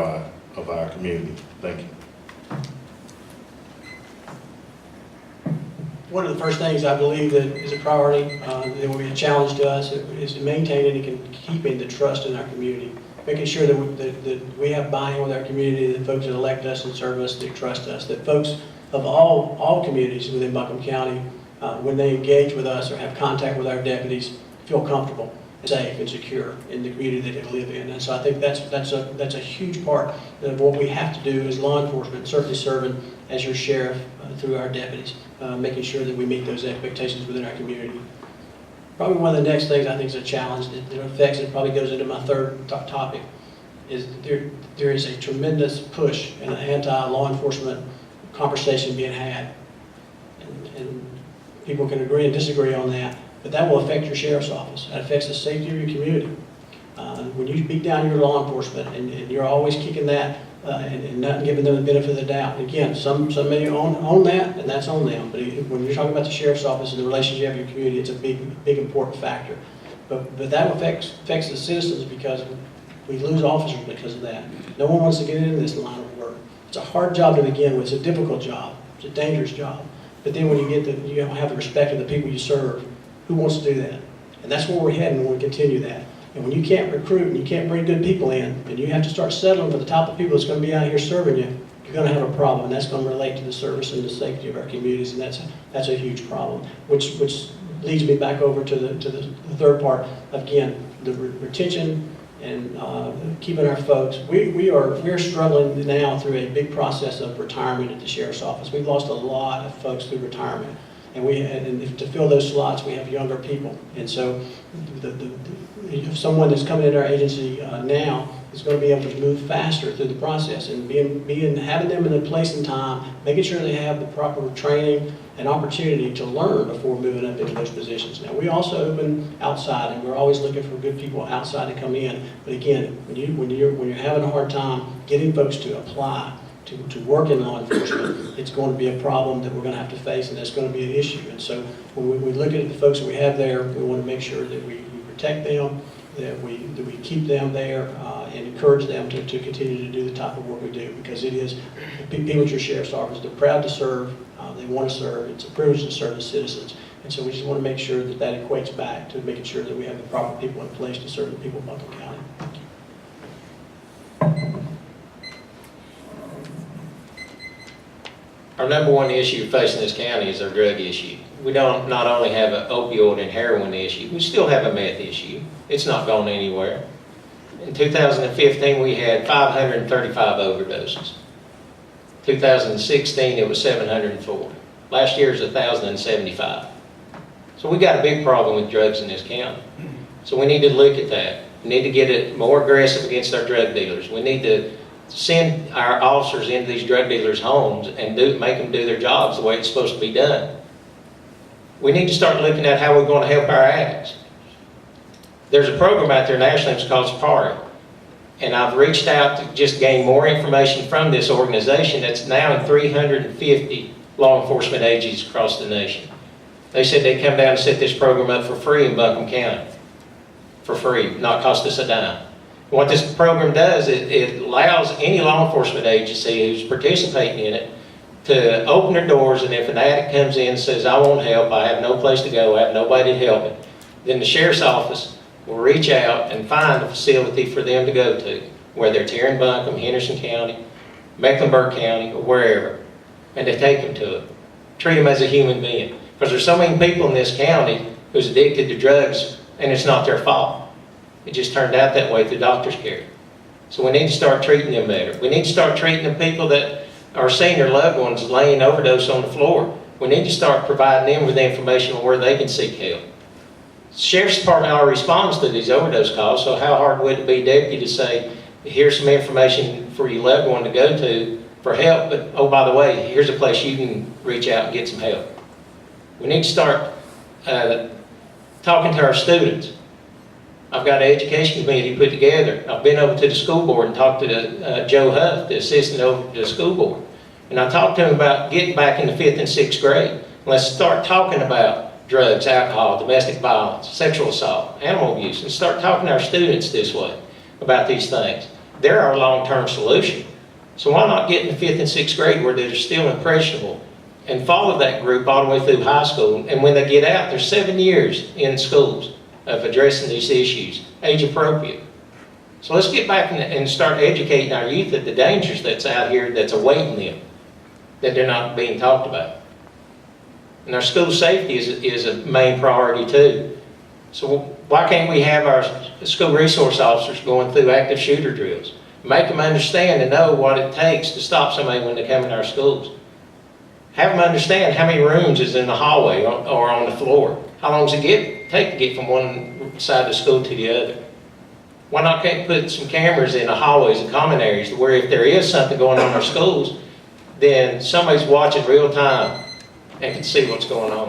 of our community. Thank you. One of the first things I believe that is a priority, that will be a challenge to us, is maintaining and keeping the trust in our community. Making sure that we have buy-in with our community, that folks that elect us and serve us, that trust us, that folks of all communities within Buncombe County, when they engage with us or have contact with our deputies, feel comfortable, safe, and secure in the community that they live in. And so I think that's a huge part of what we have to do as law enforcement, certainly serving as your sheriff through our deputies, making sure that we meet those expectations within our community. Probably one of the next things I think is a challenge that affects it, probably goes into my third topic, is there is a tremendous push in an anti-law enforcement conversation being had. And people can agree and disagree on that, but that will affect your sheriff's office. That affects the safety of your community. When you beat down your law enforcement and you're always kicking that and not giving them the benefit of the doubt. Again, some may own that, and that's on them. But when you're talking about the sheriff's office and the relationship you have with your community, it's a big important factor. But that affects the citizens because we lose officers because of that. No one wants to get into this line of work. It's a hard job to begin with. It's a difficult job. It's a dangerous job. but then when you have the respect of the people you serve, who wants to do that? And that's where we're heading, and we'll continue that. And when you can't recruit and you can't bring good people in, and you have to start settling for the type of people that's going to be out here serving you, you're going to have a problem, and that's going to relate to the service and the safety of our communities, and that's a huge problem. Which leads me back over to the third part. Again, the retention and keeping our folks. We're struggling now through a big process of retirement at the sheriff's office. We've lost a lot of folks through retirement. And to fill those slots, we have younger people. And so if someone that's coming into our agency now is going to be able to move faster through the process, and having them in a place and time, making sure they have the proper training and opportunity to learn before moving up into those positions. Now, we also open outside, and we're always looking for good people outside to come in. But again, when you're having a hard time getting folks to apply to work in law enforcement, it's going to be a problem that we're going to have to face, and that's going to be an issue. And so when we look at the folks that we have there, we want to make sure that we protect them, that we keep them there, and encourage them to continue to do the type of work we do, because it is, Piedmont Sheriff's Office, they're proud to serve, they want to serve, it's a privilege to serve the citizens. And so we just want to make sure that equates back to making sure that we have the proper people in place to serve the people of Buncombe County. Thank you. Our number one issue facing this county is our drug issue. We don't not only have an opioid and heroin issue, we still have a meth issue. It's not gone anywhere. In 2015, we had 535 overdoses. 2016, it was 704. Last year was 1,075. So we got a big problem with drugs in this county. So we need to look at that. We need to get it more aggressive against our drug dealers. We need to send our officers into these drug dealers' homes and make them do their jobs the way it's supposed to be done. We need to start looking at how we're going to help our addicts. There's a program out there nationally, it's called Safari. And I've reached out to just gain more information from this organization that's now in 350 law enforcement agencies across the nation. They said they'd come down and set this program up for free in Buncombe County. For free, not cost us a dime. What this program does, it allows any law enforcement agency who's participating in it to open their doors, and if an addict comes in and says, I want help, I have no place to go, I have nobody to help him, then the sheriff's office will reach out and find a facility for them to go to, whether it's here in Buncombe, Henderson County, Mecklenburg County, or wherever, and they take them to it. Treat them as a human being. Because there's so many people in this county who's addicted to drugs, and it's not their fault. It just turned out that way through doctor's care. So we need to start treating them better. We need to start treating the people that are seeing their loved ones laying overdose on the floor. We need to start providing them with information on where they can seek help. The Sheriff's Department already responds to these overdose calls, so how hard would it be, deputy, to say, here's some information for your loved one to go to for help, but oh, by the way, here's a place you can reach out and get some help. We need to start talking to our students. I've got an education committee put together. I've been over to the school board and talked to Joe Huff, the assistant over to the school board. And I talked to him about getting back in the 5th and 6th grade. Let's start talking about drugs, alcohol, domestic violence, sexual assault, animal abuse, and start talking to our students this way about these things. They're our long-term solution. So why not get in the 5th and 6th grade where they're still impressionable and follow that group all the way through high school? And when they get out, there's 7 years in schools of addressing these issues, age appropriate. So let's get back and start educating our youth of the dangers that's out here that's awaiting them, that they're not being talked about. And our school safety is a main priority too. So why can't we have our school resource officers going through active shooter drills? Make them understand and know what it takes to stop somebody when they come in our schools. Have them understand how many rooms is in the hallway or on the floor. How long does it take to get from one side of the school to the other? Why not can't put some cameras in the hallways and common areas where if there is something going on in our schools, then somebody's watching real time and can see what's going on.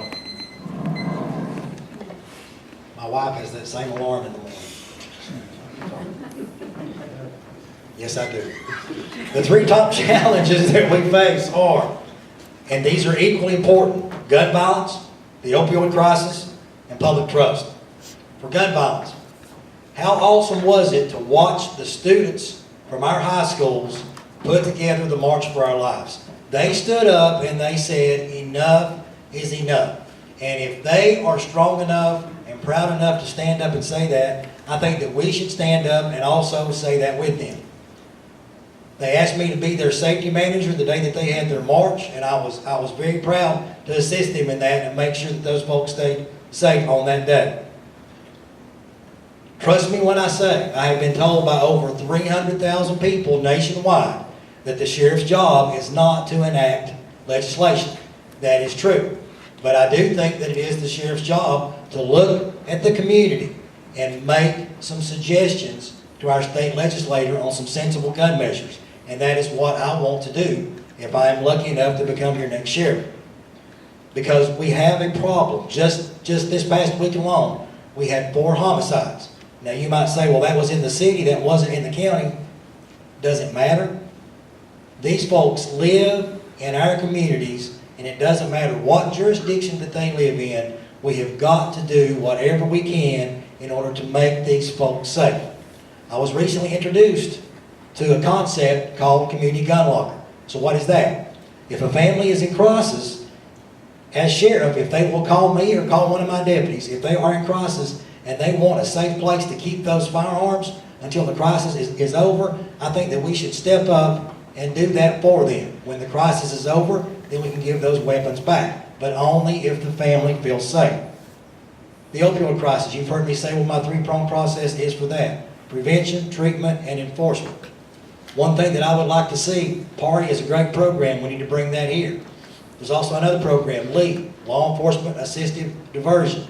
My wife has that same alarm in the morning. Yes, I do. The 3 top challenges that we face are, and these are equally important, gun violence, the opioid crisis, and public trust. For gun violence, how awesome was it to watch the students from our high schools put together the March for Our Lives? They stood up and they said, enough is enough. And if they are strong enough and proud enough to stand up and say that, I think that we should stand up and also say that with them. They asked me to be their safety manager the day that they had their march, and I was very proud to assist them in that and make sure that those folks stayed safe on that day. Trust me when I say, I have been told by over 300,000 people nationwide that the sheriff's job is not to enact legislation. That is true. But I do think that it is the sheriff's job to look at the community and make some suggestions to our state legislator on some sensible gun measures. And that is what I want to do if I am lucky enough to become your next sheriff. Because we have a problem. Just this past week alone, we had 4 homicides. Now you might say, well, that was in the city, that wasn't in the county. Doesn't matter. These folks live in our communities, and it doesn't matter what jurisdiction that they live in, we have got to do whatever we can in order to make these folks safe. I was recently introduced to a concept called community gun locker. So what is that? If a family is in crisis, as sheriff, if they will call me or call one of my deputies, if they are in crisis and they want a safe place to keep those firearms until the crisis is over, I think that we should step up and do that for them. When the crisis is over, then we can give those weapons back, but only if the family feels safe. The opioid crisis, you've heard me say what my 3-pronged process is for that. Prevention, treatment, and enforcement. One thing that I would like to see, PARTY is a great program, we need to bring that here. There's also another program, LEAD, Law Enforcement Assistive Diversion.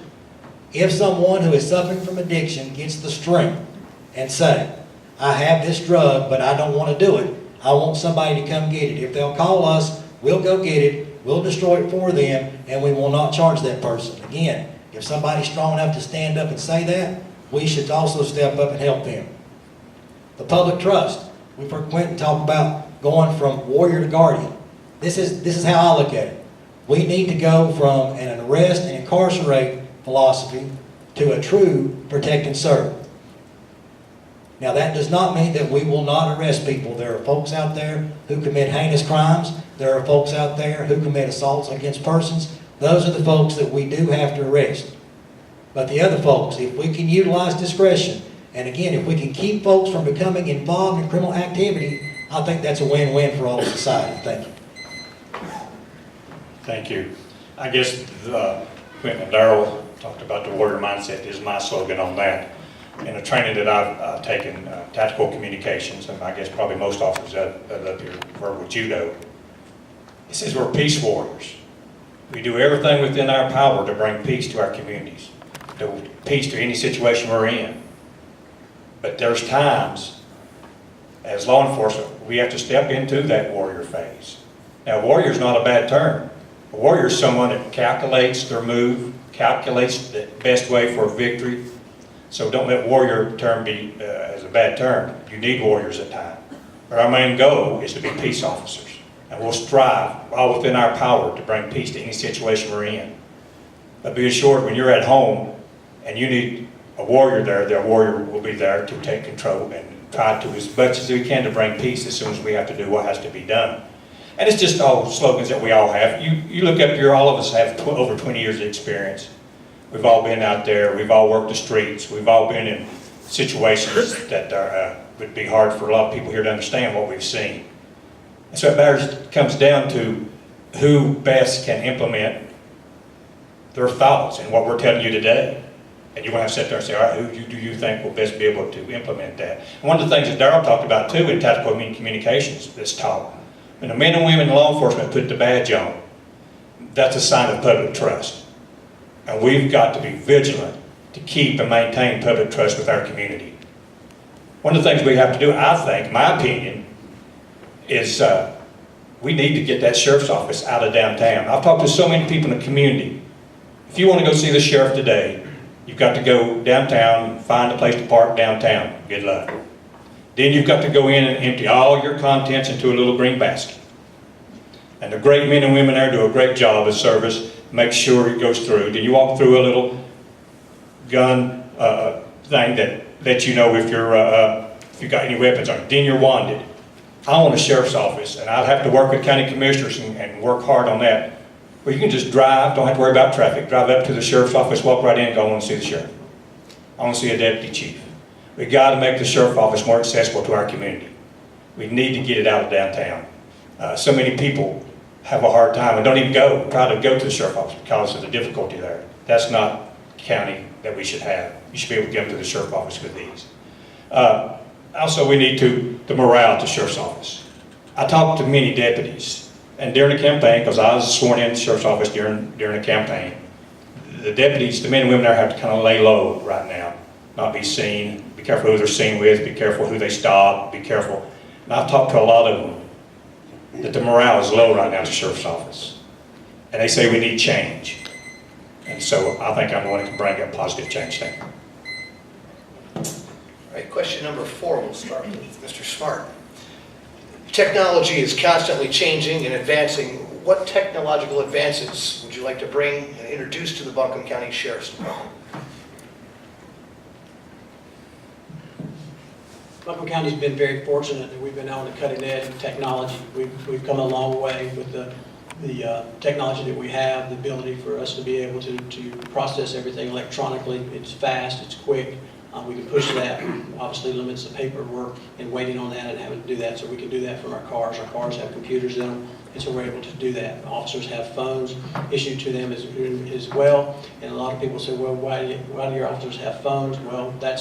If someone who is suffering from addiction gets the strength and say, I have this drug, but I don't want to do it, I want somebody to come get it. If they'll call us, we'll go get it, we'll destroy it for them, and we will not charge that person. Again, if somebody's strong enough to stand up and say that, we should also step up and help them. The public trust. We've heard Quentin talk about going from warrior to guardian. This is how I look at it. We need to go from an arrest and incarcerate philosophy to a true protect and serve. Now that does not mean that we will not arrest people. There are folks out there who commit heinous crimes. There are folks out there who commit assaults against persons. Those are the folks that we do have to arrest. But the other folks, if we can utilize discretion, and again, if we can keep folks from becoming involved in criminal activity, I think that's a win-win for all of society. Thank you. Thank you. I guess Quentin and Darrell talked about the warrior mindset is my slogan on that. In a training that I've taken, tactical communications, and I guess probably most officers up here work with judo. It says we're peace warriors. We do everything within our power to bring peace to our communities, to peace to any situation we're in. But there's times, as law enforcement, we have to step into that warrior phase. Now, warrior is not a bad term. A warrior is someone that calculates their move, calculates the best way for victory. So don't let warrior term be as a bad term. You need warriors at times. But our main goal is to be peace officers. And we'll strive all within our power to bring peace to any situation we're in. But be assured when you're at home and you need a warrior there, their warrior will be there to take control and try to, as much as we can, to bring peace as soon as we have to do what has to be done. And it's just all slogans that we all have. You look up here, all of us have over 20 years of experience. We've all been out there, we've all worked the streets, we've all been in situations that would be hard for a lot of people here to understand what we've seen. And so it comes down to who best can implement their thoughts and what we're telling you today. And you want to sit there and say, all right, who do you think will best be able to implement that? And one of the things that Darrell talked about too in tactical communications that's taught, when the men and women in law enforcement put the badge on, that's a sign of public trust. And we've got to be vigilant to keep and maintain public trust with our community. One of the things we have to do, I think, my opinion, is we need to get that sheriff's office out of downtown. I've talked to so many people in the community. If you want to go see the sheriff today, you've got to go downtown and find a place to park downtown. Good luck. Then you've got to go in and empty all your contents into a little green basket. And the great men and women there do a great job of service. Make sure it goes through. Then you walk through a little gun thing that lets you know if you've got any weapons on it. Then you're wanted. I own a sheriff's office, and I'd have to work with county commissioners and work hard on that. where you can just drive, don't have to worry about traffic, drive up to the sheriff's office, walk right in, and go, I want to see the sheriff. I want to see a deputy chief. We got to make the sheriff's office more accessible to our community. We need to get it out of downtown. So many people have a hard time and don't even try to go to the sheriff's office because of the difficulty there. That's not county that we should have. You should be able to come to the sheriff's office with these. Also, we need the morale at the sheriff's office. I talked to many deputies, and during the campaign, because I was sworn in the sheriff's office during the campaign, the deputies, the men and women there have to kind of lay low right now, not be seen, be careful who they're seen with, be careful who they stop, be careful. And I've talked to a lot of them that the morale is low right now at the sheriff's office. And they say we need change. And so I think I'm going to bring a positive change there. All right, question number 4, we'll start with Mr. Smart. Technology is constantly changing and advancing. What technological advances would you like to bring and introduce to the Buncombe County Sheriff's Department? Buncombe County's been very fortunate that we've been on the cutting edge of technology. We've come a long way with the technology that we have, the ability for us to be able to process everything electronically. It's fast, it's quick. We can push that, obviously limits the paperwork and waiting on that and having to do that, so we can do that from our cars. Our cars have computers in them, and so we're able to do that. Officers have phones issued to them as well, and a lot of people say, well, why do your officers have phones? Well, that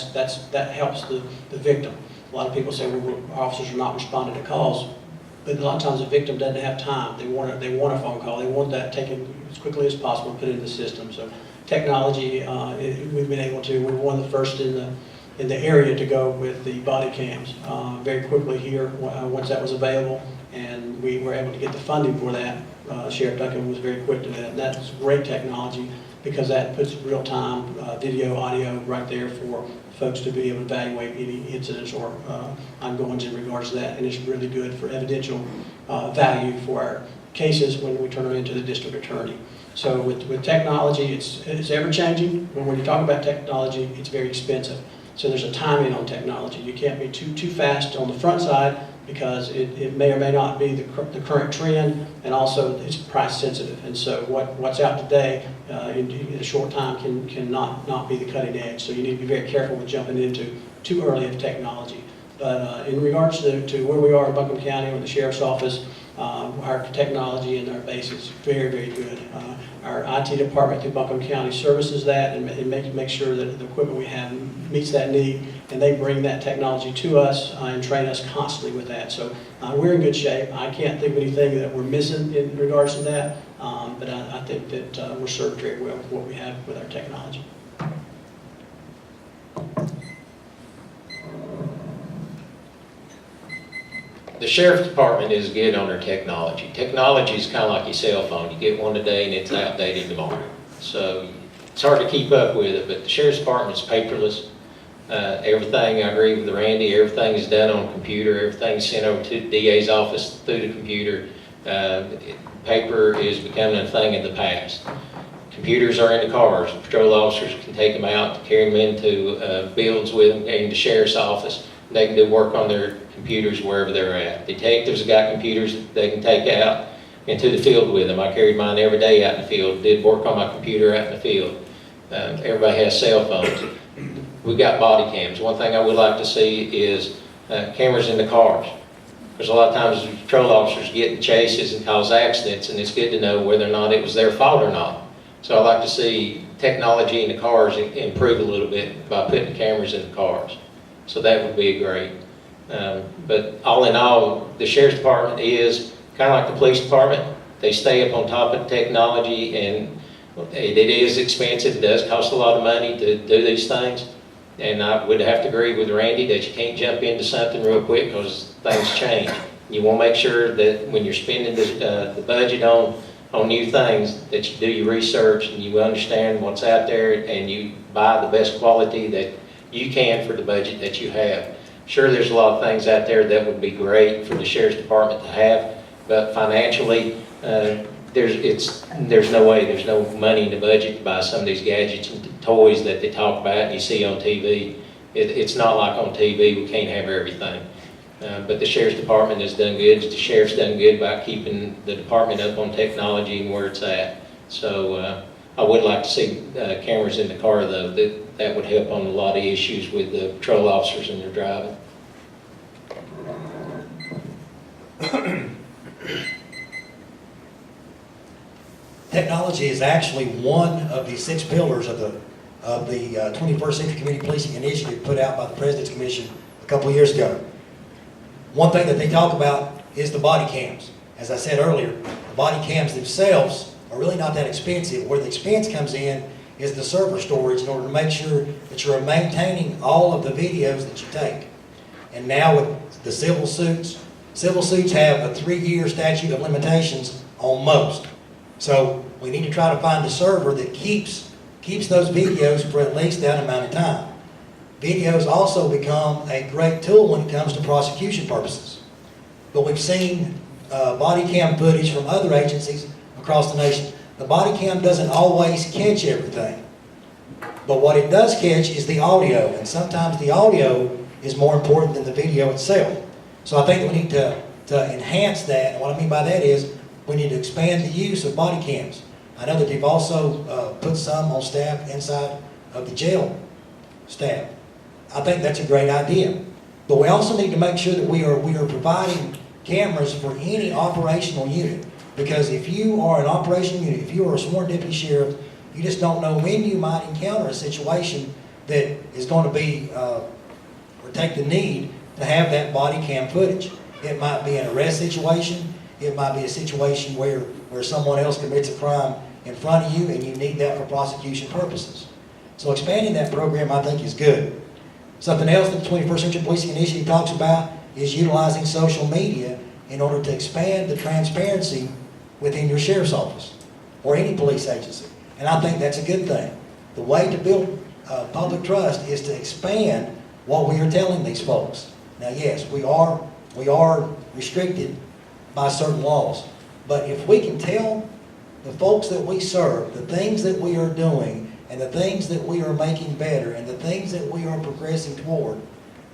helps the victim. A lot of people say, well, our officers are not responding to calls, but a lot of times the victim doesn't have time. They want a phone call. They want that taken as quickly as possible and put it in the system. So technology, we've been able to. We were one of the first in the area to go with the body cams very quickly here once that was available, and we were able to get the funding for that. Sheriff Duncan was very quick to that, and that's great technology because that puts real-time video, audio right there for folks to be able to evaluate any incidents or ongoings in regards to that, and it's really good for evidential value for our cases when we turn them into the district attorney. So with technology, it's ever-changing. When you talk about technology, it's very expensive. So there's a timing on technology. You can't be too fast on the front side because it may or may not be the current trend, and also it's price sensitive. And so what's out today in a short time can not be the cutting edge. So you need to be very careful with jumping into too early of technology. But in regards to where we are in Buncombe County with the Sheriff's Office, our technology and our base is very, very good. Our IT department through Buncombe County services that and make sure that the equipment we have meets that need, and they bring that technology to us and train us constantly with that. So we're in good shape. I can't think of anything that we're missing in regards to that, but I think that we're served very well with what we have with our technology. The sheriff's department is good on their technology. Technology is kind of like your cell phone. You get one today and it's outdated tomorrow. So it's hard to keep up with it, but the sheriff's department is paperless. Everything, I agree with Randy, everything is done on computer. Everything's sent over to the DA's office through the computer. Paper is becoming a thing of the past. Computers are in the cars. Patrol officers can take them out, carry them into buildings with them, in the sheriff's office. They can do work on their computers wherever they're at. Detectives have got computers that they can take out into the field with them. I carried mine every day out in the field, did work on my computer out in the field. Everybody has cell phones. We've got body cams. One thing I would like to see is cameras in the cars. Because a lot of times patrol officers get in chases and cause accidents, and it's good to know whether or not it was their fault or not. So I'd like to see technology in the cars improve a little bit by putting cameras in the cars. So that would be great. But all in all, the sheriff's department is kind of like the police department. They stay up on top of technology, and it is expensive. It does cost a lot of money to do these things. And I would have to agree with Randy that you can't jump into something real quick because things change. You want to make sure that when you're spending the budget on new things, that you do your research and you understand what's out there and you buy the best quality that you can for the budget that you have. Sure, there's a lot of things out there that would be great for the sheriff's department to have, but financially, there's no way, there's no money in the budget to buy some of these gadgets and toys that they talk about and you see on TV. It's not like on TV, we can't have everything. But the sheriff's department has done good. The sheriff's done good by keeping the department up on technology and where it's at. So I would like to see cameras in the car, though. That would help on a lot of issues with the patrol officers and their driving. Technology is actually one of the 6 pillars of the 21st Century Community Policing Initiative put out by the President's Commission a couple of years ago. One thing that they talk about is the body cams. As I said earlier, the body cams themselves are really not that expensive. Where the expense comes in is the server storage in order to make sure that you're maintaining all of the videos that you take. And now with the civil suits have a 3-year statute of limitations on most. So we need to try to find a server that keeps those videos for at least that amount of time. Videos also become a great tool when it comes to prosecution purposes. But we've seen body cam footage from other agencies across the nation. The body cam doesn't always catch everything. But what it does catch is the audio, and sometimes the audio is more important than the video itself. So I think that we need to enhance that, and what I mean by that is we need to expand the use of body cams. I know that they've also put some on staff inside of the jail staff. I think that's a great idea. But we also need to make sure that we are providing cameras for any operational unit. Because if you are an operational unit, if you are a sworn deputy sheriff, you just don't know when you might encounter a situation that is going to be, or take the need to have that body cam footage. It might be an arrest situation. It might be a situation where someone else commits a crime in front of you and you need that for prosecution purposes. So expanding that program, I think, is good. Something else that the 21st Century Policing Initiative talks about is utilizing social media in order to expand the transparency within your sheriff's office or any police agency. And I think that's a good thing. The way to build public trust is to expand what we are telling these folks. Now, yes, we are restricted by certain laws. But if we can tell the folks that we serve the things that we are doing and the things that we are making better and the things that we are progressing toward,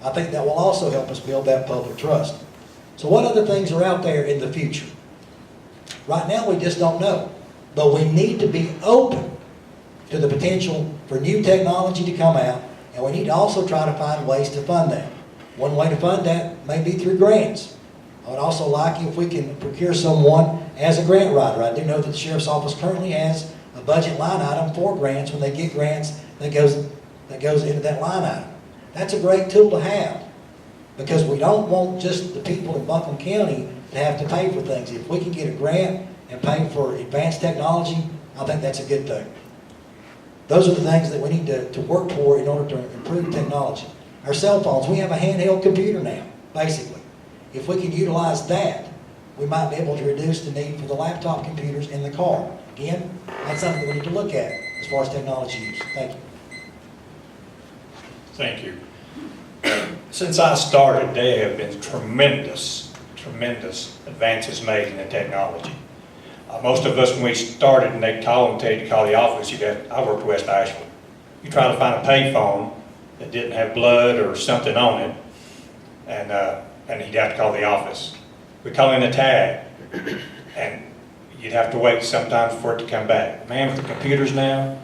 I think that will also help us build that public trust. So what other things are out there in the future? Right now we just don't know. But we need to be open to the potential for new technology to come out, and we need to also try to find ways to fund that. One way to fund that may be through grants. I would also like if we can procure someone as a grant writer. I do know that the Sheriff's Office currently has a budget line item for grants. When they get grants, that goes into that line item. That's a great tool to have, because we don't want just the people in Buncombe County to have to pay for things. If we can get a grant and pay for advanced technology, I think that's a good thing. Those are the things that we need to work toward in order to improve technology. Our cell phones, we have a handheld computer now, basically. If we can utilize that, we might be able to reduce the need for the laptop computers in the car. Again, that's something we need to look at as far as technology use. Thank you. Thank you. Since I started, there have been tremendous advances made in the technology. Most of us, when we started, and they'd call and tell you to call the office, I worked West Asheville. You try to find a payphone that didn't have blood or something on it, and you'd have to call the office. We call in a tag, and you'd have to wait sometimes for it to come back. Man, with the computers now,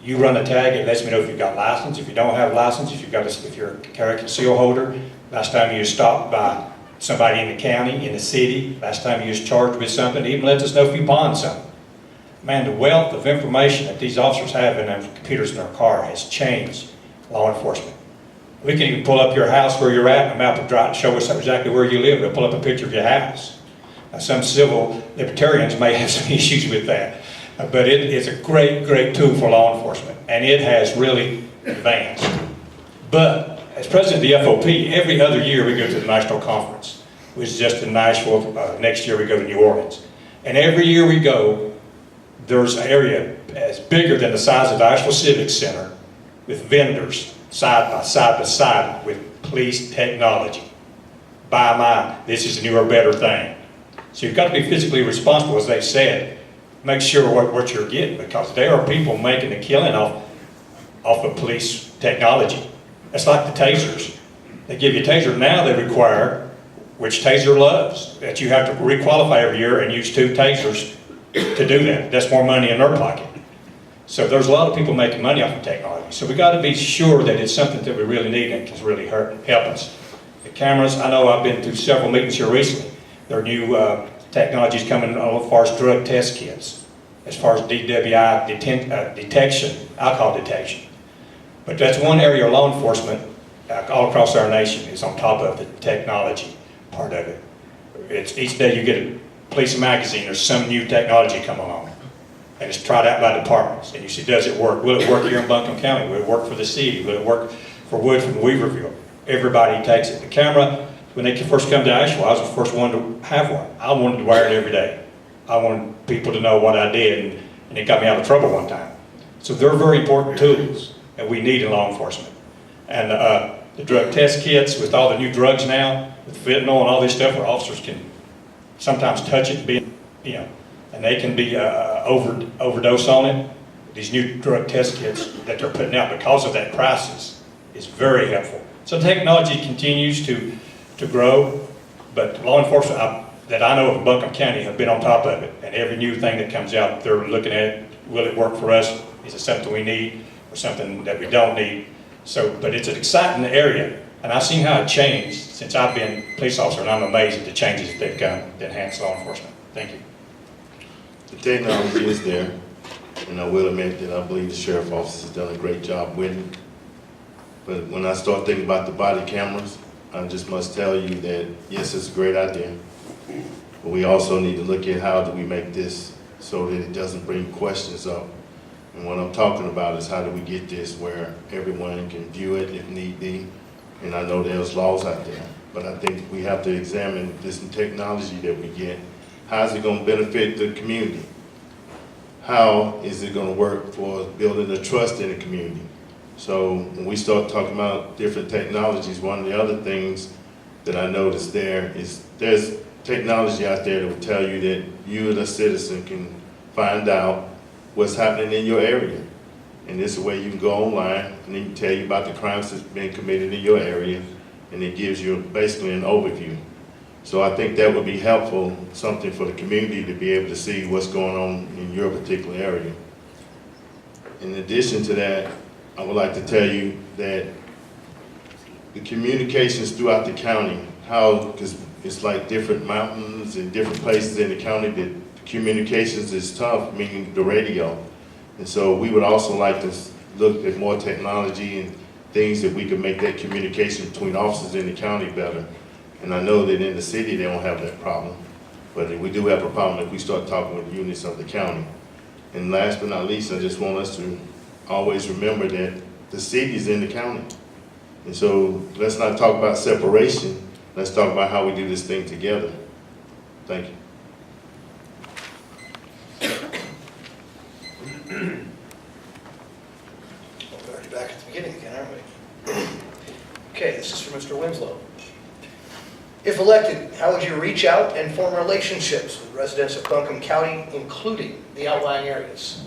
you run a tag, it lets me know if you've got license, if you don't have license, if you're a carry conceal holder, last time you was stopped by somebody in the county, in the city, last time you was charged with something, it even lets us know if you pawned something. Man, the wealth of information that these officers have in their computers in their car has changed law enforcement. We can even pull up your house where you're at, and the map will drive, show us exactly where you live. We'll pull up a picture of your house. Now, some civil libertarians may have some issues with that, but it is a great tool for law enforcement, and it has really advanced. But as president of the FOP, every other year we go to the national conference, which is just in Nashville. Next year we go to New Orleans. And every year we go, there's an area as bigger than the size of the Asheville Civic Center with vendors side by side with police technology. Buy mine, this is a newer, better thing. So you've got to be physically responsible, as they said. Make sure what you're getting, because there are people making a killing off of police technology. It's like the tasers. They give you a taser. Now they require, which Taser loves, that you have to requalify every year and use 2 tasers to do that. That's more money in their pocket. So there's a lot of people making money off of technology. So we got to be sure that it's something that we really need and can really help us. The cameras, I know I've been through several meetings here recently. There are new technologies coming as far as drug test kits, as far as DWI detection, alcohol detection. But that's one area of law enforcement all across our nation is on top of the technology part of it. It's each day you get a police magazine, there's some new technology come along. And it's tried out by departments. And you see, does it work? Will it work here in Buncombe County? Will it work for the city? Will it work for Wood from Weaverville? Everybody takes it. The camera, when they first come to Asheville, I was the first one to have one. I wanted to wear it every day. I wanted people to know what I did, and it got me out of trouble one time. So they're very important tools that we need in law enforcement. And the drug test kits, with all the new drugs now, with fentanyl and all this stuff, where officers can sometimes touch it and be, and they can be overdose on it. These new drug test kits that they're putting out because of that crisis is very helpful. So technology continues to grow, but law enforcement that I know of in Buncombe County have been on top of it. And every new thing that comes out, they're looking at it. Will it work for us? Is it something we need or something that we don't need? So, but it's an exciting area. And I've seen how it changed since I've been a police officer, and I'm amazed at the changes that they've done to enhance law enforcement. Thank you. The technology is there, and I will admit that I believe the sheriff's office has done a great job with it. But when I start thinking about the body cameras, I just must tell you that, yes, it's a great idea, but we also need to look at how do we make this so that it doesn't bring questions up. And what I'm talking about is how do we get this where everyone can view it if need be. And I know there's laws out there, but I think we have to examine this technology that we get. How is it going to benefit the community? How is it going to work for building the trust in the community? So when we start talking about different technologies, one of the other things that I noticed there is there's technology out there that will tell you that you as a citizen can find out what's happening in your area. And this is a way you can go online and it can tell you about the crimes that's been committed in your area, and it gives you basically an overview. So I think that would be helpful, something for the community to be able to see what's going on in your particular area. In addition to that, I would like to tell you that the communications throughout the county, because it's like different mountains and different places in the county that communications is tough, meaning the radio. And so we would also like to look at more technology and things that we could make that communication between officers in the county better. And I know that in the city they don't have that problem, but we do have a problem if we start talking with units of the county. And last but not least, I just want us to always remember that the city is in the county. And so let's not talk about separation, let's talk about how we do this thing together. Thank you. We're already back at the beginning again, aren't we? Okay, this is for Mr. Winslow. If elected, how would you reach out and form relationships with residents of Buncombe County, including the outlying areas?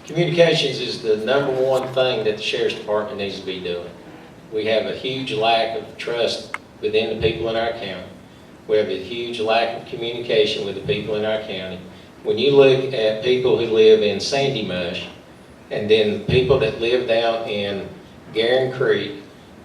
Communications is the #1 thing that the Sheriff's Department needs to be doing. We have a huge lack of trust within the people in our county. We have a huge lack of communication with the people in our county. When you look at people who live in Sandy Mush, and then people that live down in Garin Creek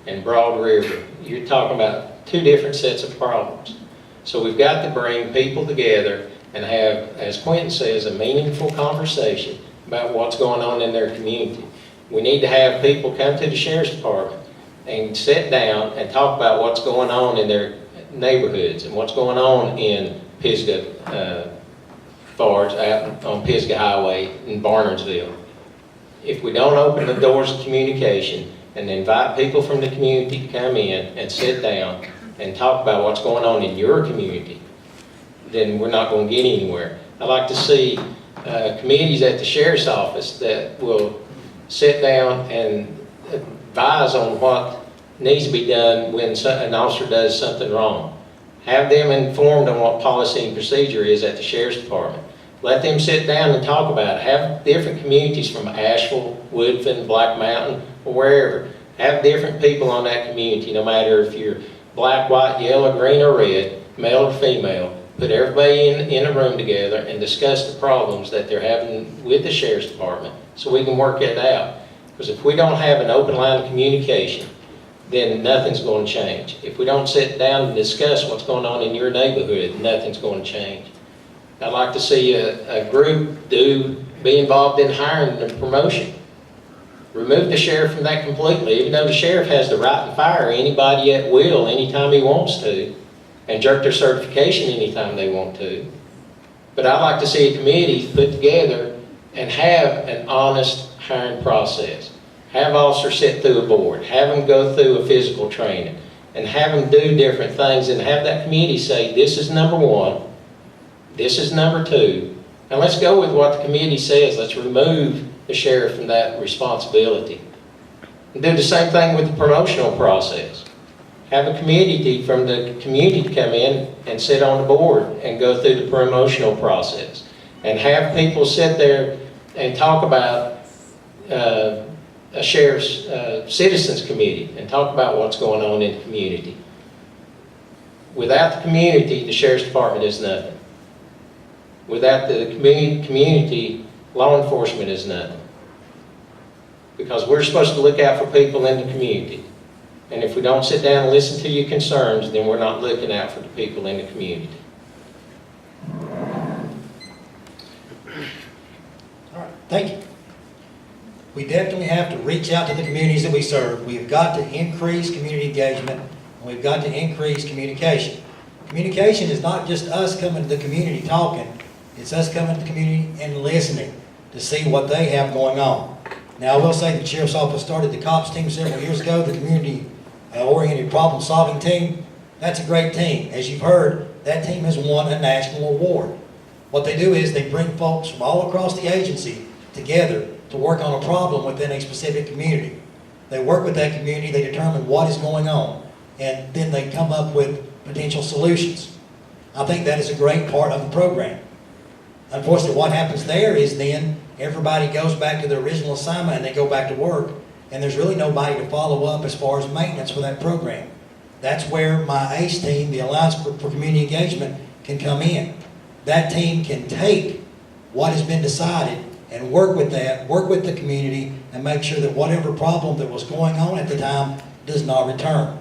and Broad River, you're talking about 2 different sets of problems. So we've got to bring people together and have, as Quentin says, a meaningful conversation about what's going on in their community. We need to have people come to the Sheriff's Department and sit down and talk about what's going on in their neighborhoods and what's going on in Pisgah Forge, out on Pisgah Highway in Barnersville. If we don't open the doors of communication and invite people from the community to come in and sit down and talk about what's going on in your community, then we're not going to get anywhere. I'd like to see committees at the Sheriff's Office that will sit down and advise on what needs to be done when an officer does something wrong. Have them informed on what policy and procedure is at the Sheriff's Department. Let them sit down and talk about it. Have different communities from Asheville, Woodfin, Black Mountain, or wherever Have different people on that community, no matter if you're black, white, yellow, green, or red, male or female. Put everybody in a room together and discuss the problems that they're having with the sheriff's department so we can work it out. Because if we don't have an open line of communication, then nothing's going to change. If we don't sit down and discuss what's going on in your neighborhood, nothing's going to change. I'd like to see a group be involved in hiring and promotion. Remove the sheriff from that completely, even though the sheriff has the right to fire anybody at will anytime he wants to, and jerk their certification anytime they want to. But I'd like to see a committee put together and have an honest hiring process. Have officers sit through a board, have them go through a physical training, and have them do different things, and have that committee say, this is number one, this is number two, and let's go with what the committee says. Let's remove the sheriff from that responsibility. And do the same thing with the promotional process. Have a committee from the community to come in and sit on the board and go through the promotional process. And have people sit there and talk about a sheriff's citizens committee and talk about what's going on in the community. Without the community, the sheriff's department is nothing. Without the community, law enforcement is nothing. Because we're supposed to look out for people in the community. And if we don't sit down and listen to your concerns, then we're not looking out for the people in the community. All right, thank you. We definitely have to reach out to the communities that we serve. We've got to increase community engagement, and we've got to increase communication. Communication is not just us coming to the community talking, it's us coming to the community and listening to see what they have going on. Now, I will say the Sheriff's Office started the COPS team several years ago, the Community-Oriented Problem-Solving Team. That's a great team. As you've heard, that team has won a national award. What they do is they bring folks from all across the agency together to work on a problem within a specific community. They work with that community, they determine what is going on, and then they come up with potential solutions. I think that is a great part of the program. Unfortunately, what happens there is then everybody goes back to their original assignment and they go back to work, and there's really nobody to follow up as far as maintenance for that program. That's where my ACE team, the Alliance for Community Engagement, can come in. That team can take what has been decided and work with that, work with the community, and make sure that whatever problem that was going on at the time does not return.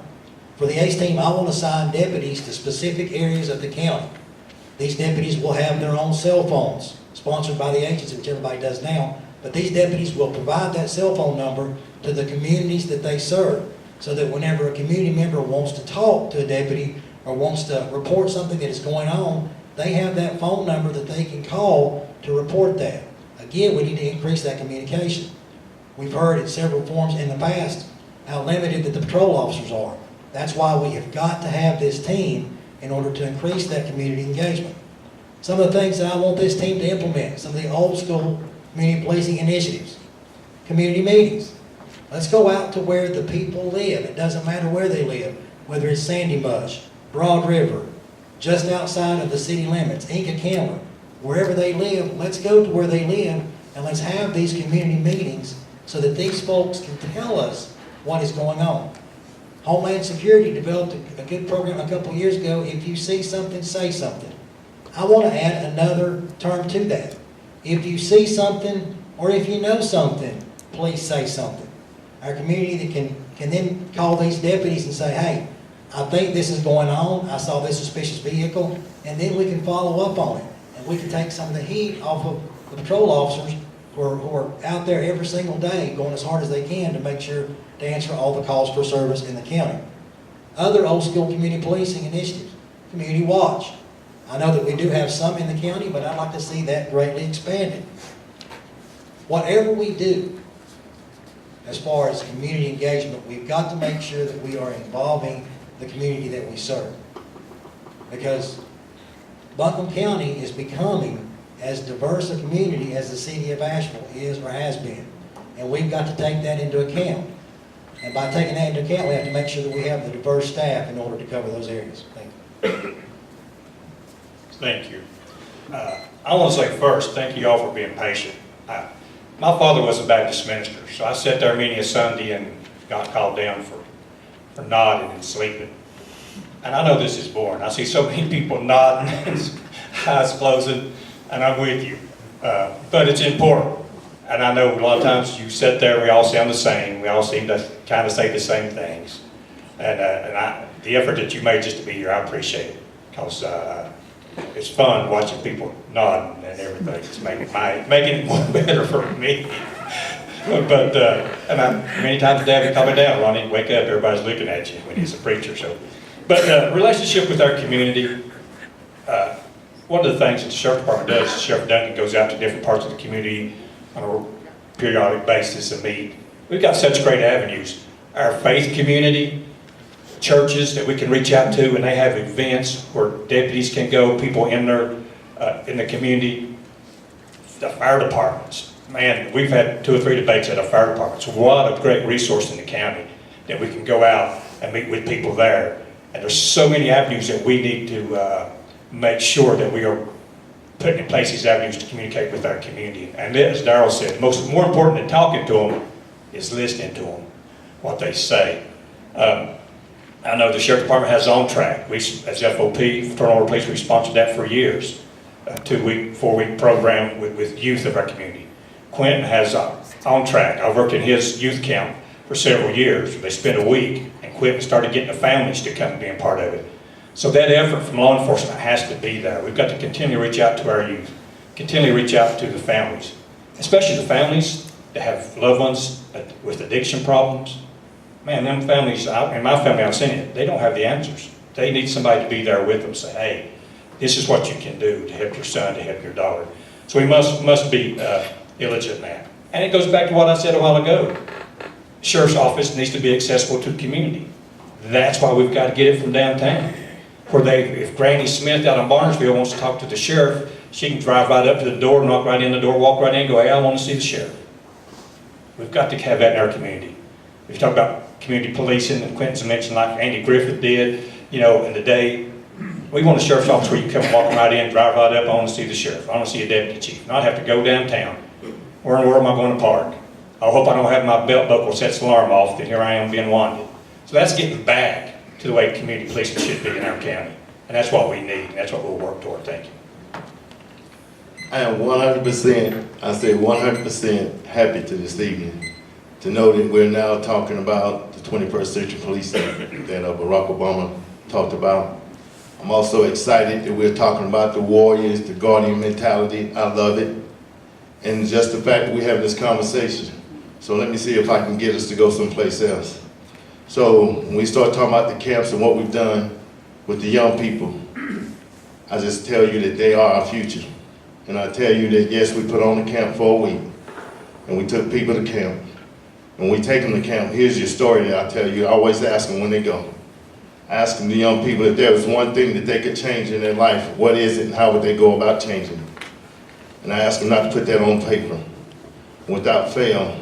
For the ACE team, I want to assign deputies to specific areas of the county. These deputies will have their own cell phones, sponsored by the agency, which everybody does now, but these deputies will provide that cell phone number to the communities that they serve, so that whenever a community member wants to talk to a deputy or wants to report something that is going on, they have that phone number that they can call to report that. Again, we need to increase that communication. We've heard in several forums in the past how limited that the patrol officers are. That's why we have got to have this team in order to increase that community engagement. Some of the things that I want this team to implement, some of the old school community policing initiatives, community meetings. Let's go out to where the people live. It doesn't matter where they live, whether it's Sandy Mush, Broad River, just outside of the city limits, Inca Candler, wherever they live, let's go to where they live and let's have these community meetings so that these folks can tell us what is going on. Homeland Security developed a good program a couple years ago. If you see something, say something. I want to add another term to that. If you see something or if you know something, please say something. Our community that can then call these deputies and say, hey, I think this is going on. I saw this suspicious vehicle, and then we can follow up on it. And we can take some of the heat off of the patrol officers who are out there every single day going as hard as they can to make sure to answer all the calls for service in the county. Other old school community policing initiatives, Community Watch. I know that we do have some in the county, but I'd like to see that greatly expanded. Whatever we do as far as community engagement, we've got to make sure that we are involving the community that we serve. Because Buncombe County is becoming as diverse a community as the city of Asheville is or has been. And we've got to take that into account. And by taking that into account, we have to make sure that we have the diverse staff in order to cover those areas. Thank you. Thank you. I want to say first, thank you all for being patient. My father was a Baptist minister, so I sat there many a Sunday and got called down for nodding and sleeping. And I know this is boring. I see so many people nodding and eyes closing, and I'm with you. But it's important. And I know a lot of times you sit there, we all sound the same. We all seem to kind of say the same things. And the effort that you made just to be here, I appreciate it. Because it's fun watching people nodding and everything. It's making it more better for me. But many times Dad would call me down, Ronnie, wake up, everybody's looking at you when he's a preacher. So, but relationship with our community, one of the things that the Sheriff Department does, Sheriff Duncan goes out to different parts of the community on a periodic basis and meet. We've got such great avenues. Our faith community, churches that we can reach out to, and they have events where deputies can go, people in the community, the fire departments. Man, we've had 2 or 3 debates at our fire departments. What a great resource in the county that we can go out and meet with people there. And there's so many avenues that we need to make sure that we are putting in place these avenues to communicate with our community. And as Darrell said, more important than talking to them is listening to them, what they say. I know the Sheriff Department has On Track. We, as FOP, Fraternal Order Police, we sponsored that for years. A 2-week, 4-week program with youth of our community. Quentin has On Track. I worked in his youth camp for several years. They spent a week, and Quentin started getting the families to come and be a part of it. So that effort from law enforcement has to be there. We've got to continue to reach out to our youth, continue to reach out to the families, especially the families that have loved ones with addiction problems. Man, them families, in my family, I've seen it, they don't have the answers. They need somebody to be there with them, say, hey, this is what you can do to help your son, to help your daughter. So we must be diligent in that. And it goes back to what I said a while ago. Sheriff's office needs to be accessible to the community. That's why we've got to get it from downtown. If Granny Smith out in Barnesville wants to talk to the sheriff, she can drive right up to the door, knock right in the door, walk right in and go, hey, I want to see the sheriff. We've got to have that in our community. We've talked about community policing, and Quentin's mentioned like Andy Griffith did, in the day. We want a sheriff's office where you can come walking right in, drive right up, I want to see the sheriff, I want to see a deputy chief, not have to go downtown. Where am I going to park? I hope I don't have my belt buckle sets the alarm off, then here I am being wanted. So that's getting back to the way community policing should be in our county. And that's what we need, and that's what we'll work toward. Thank you. I am 100%, I say 100% happy to this evening to know that we're now talking about the 21st century policing that Barack Obama talked about. I'm also excited that we're talking about the warriors, the guardian mentality. I love it. And just the fact that we have this conversation. So let me see if I can get us to go someplace else. So when we start talking about the camps and what we've done with the young people, I just tell you that they are our future. And I tell you that yes, we put on the camp for a week, and we took people to camp. When we take them to camp, here's your story that I tell you. I always ask them when they go. I ask them, the young people, if there was one thing that they could change in their life, what is it and how would they go about changing it? And I ask them not to put that on paper. Without fail,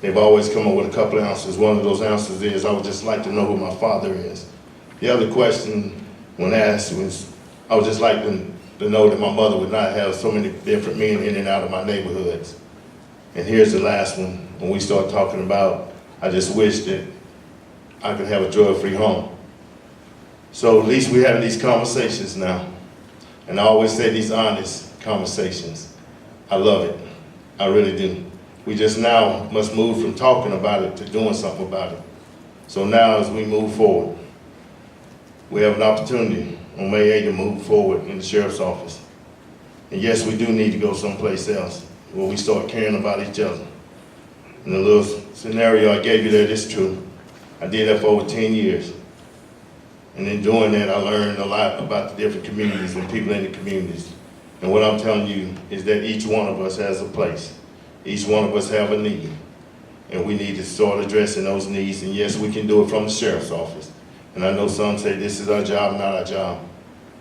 they've always come up with a couple of answers. One of those answers is, I would just like to know who my father is. The other question, when asked, was, I would just like to know that my mother would not have so many different men in and out of my neighborhoods. And here's the last one. When we start talking about, I just wish that I could have a drug-free home. So at least we have these conversations now. And I always say these honest conversations. I love it. I really do. We just now must move from talking about it to doing something about it. So now as we move forward, we have an opportunity on May 8th to move forward in the sheriff's office. And yes, we do need to go someplace else where we start caring about each other. And the little scenario I gave you there is true. I did that for over 10 years. And in doing that, I learned a lot about the different communities and people in the communities. And what I'm telling you is that each one of us has a place. Each one of us have a need. And we need to start addressing those needs. And yes, we can do it from the sheriff's office. And I know some say this is our job, not our job.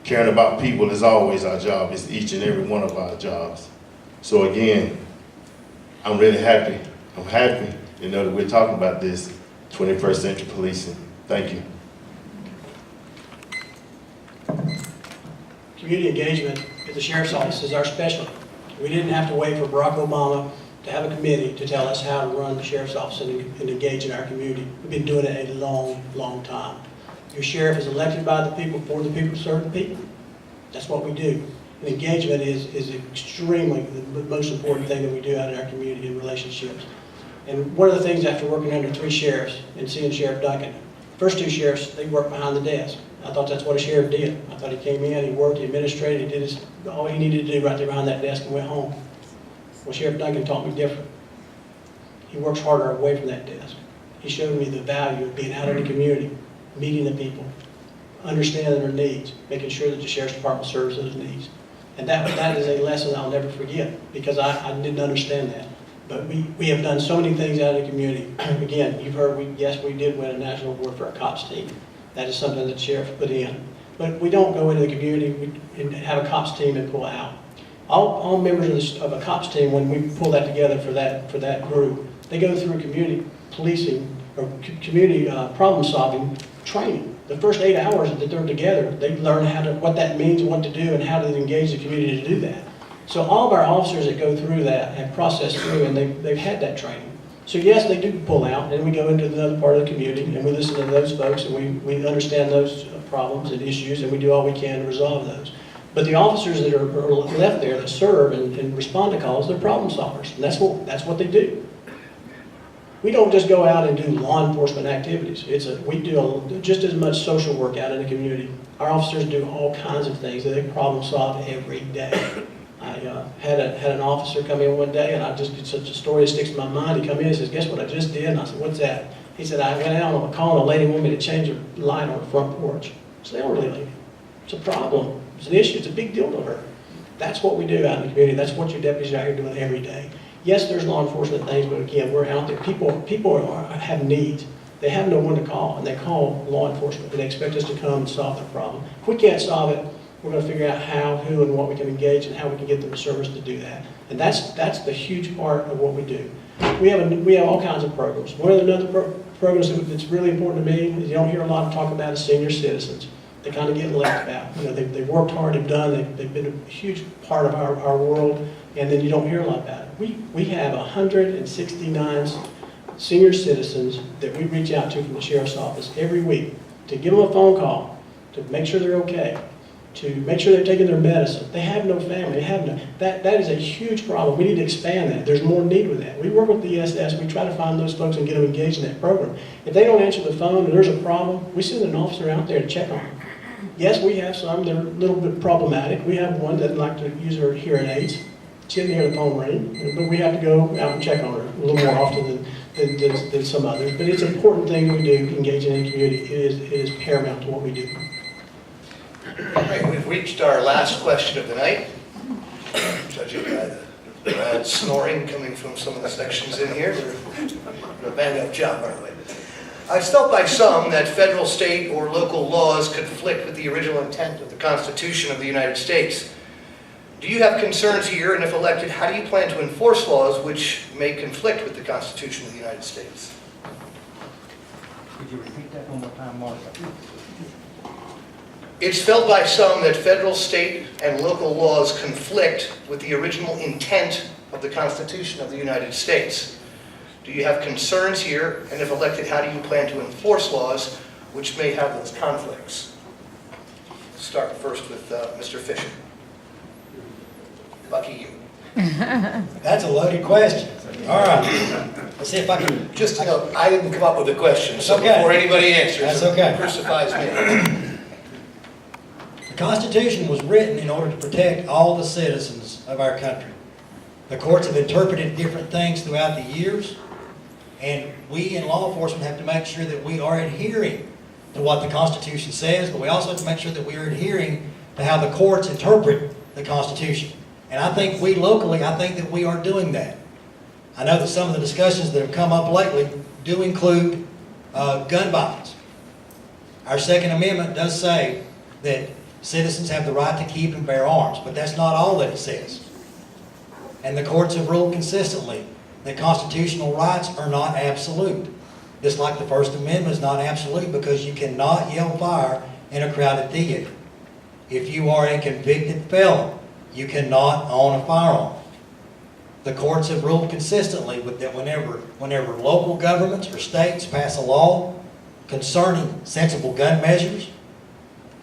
Caring about people is always our job. It's each and every one of our jobs. So again, I'm really happy. I'm happy to know that we're talking about this 21st century policing. Thank you. Community engagement at the sheriff's office is our specialty. We didn't have to wait for Barack Obama to have a committee to tell us how to run the sheriff's office and engage in our community. We've been doing it a long, long time. Your sheriff is elected by the people, for the people, to serve the people. That's what we do. And engagement is extremely the most important thing that we do out in our community in relationships. And one of the things after working under 3 sheriffs and seeing Sheriff Duncan, first 2 sheriffs, they worked behind the desk. I thought that's what a sheriff did. I thought he came in, he worked, he administrated, he did all he needed to do right there behind that desk and went home. Well, Sheriff Duncan taught me different. He works harder away from that desk. He showed me the value of being out in the community, meeting the people, understanding their needs, making sure that the Sheriff's Department serves those needs. And that is a lesson I'll never forget, because I didn't understand that. But we have done so many things out in the community. Again, you've heard, yes, we did win a national award for our cops team. That is something that the sheriff put in. But we don't go into the community and have a cops team and pull out. All members of a cops team, when we pull that together for that group, they go through community policing or community problem solving training. The first 8 hours that they're together, they learn what that means, what to do, and how to engage the community to do that. So all of our officers that go through that have processed through, and they've had that training. So yes, they do pull out, and we go into another part of the community, and we listen to those folks, and we understand those problems and issues, and we do all we can to resolve those. But the officers that are left there that serve and respond to calls, they're problem solvers, and that's what they do. We don't just go out and do law enforcement activities. We do just as much social work out in the community. Our officers do all kinds of things that they problem solve every day. I had an officer come in one day, and it's such a story that sticks in my mind. He come in and says, "Guess what I just did?" And I said, "What's that?" He said, "I went out on a call, and a lady wanted me to change her light on the front porch." I said, "Elderly lady, it's a problem. It's an issue. It's a big deal to her." That's what we do out in the community. That's what your deputies are out here doing every day. Yes, there's law enforcement things, but again, we're out there. People have needs. They have no one to call, and they call law enforcement, and they expect us to come and solve their problem. If we can't solve it, we're going to figure out how, who, and what we can engage, and how we can get them the service to do that. And that's the huge part of what we do. We have all kinds of programs. One of the other programs that's really important to me is you don't hear a lot of talk about is senior citizens. They kind of get left out. They've worked hard, they've been a huge part of our world, and then you don't hear a lot about it. We have 169 senior citizens that we reach out to from the sheriff's office every week to give them a phone call, to make sure they're okay, to make sure they're taking their medicine. They have no family. That is a huge problem. We need to expand that. There's more need with that. We work with the ESS. We try to find those folks and get them engaged in that program. If they don't answer the phone and there's a problem, we send an officer out there to check on them. Yes, we have some that are a little bit problematic. We have one that like to use her hearing aids. She didn't hear the phone ring, but we have to go out and check on her a little more often than some others. But it's an important thing we do, engaging in the community. It is paramount to what we do. All right, we've reached our last question of the night. Judging by the loud snoring coming from some of the sections in here, we're doing a bang-up job, aren't we? It's felt by some that federal, state, or local laws conflict with the original intent of the Constitution of the United States. Do you have concerns here, and if elected, how do you plan to enforce laws which may conflict with the Constitution of the United States? Could you repeat that one more time, Martha? It's felt by some that federal, state, and local laws conflict with the original intent of the Constitution of the United States. Do you have concerns here, and if elected, how do you plan to enforce laws which may have those conflicts? Let's start first with Mr. Fisher. Lucky you. That's a loaded question. All right. Let's see if I can. Just to know, I didn't come up with the question, so Okay. before anybody answers, That's okay. it crucifies me. The Constitution was written in order to protect all the citizens of our country. The courts have interpreted different things throughout the years, and we in law enforcement have to make sure that we are adhering to what the Constitution says, but we also have to make sure that we are adhering to how the courts interpret the Constitution. And I think we locally, I think that we are doing that. I know that some of the discussions that have come up lately do include gun violence. Our Second Amendment does say that citizens have the right to keep and bear arms, but that's not all that it says. And the courts have ruled consistently that constitutional rights are not absolute. Just like the First Amendment is not absolute, because you cannot yell fire in a crowded theater. If you are a convicted felon, you cannot own a firearm. The courts have ruled consistently with that whenever local governments or states pass a law concerning sensible gun measures,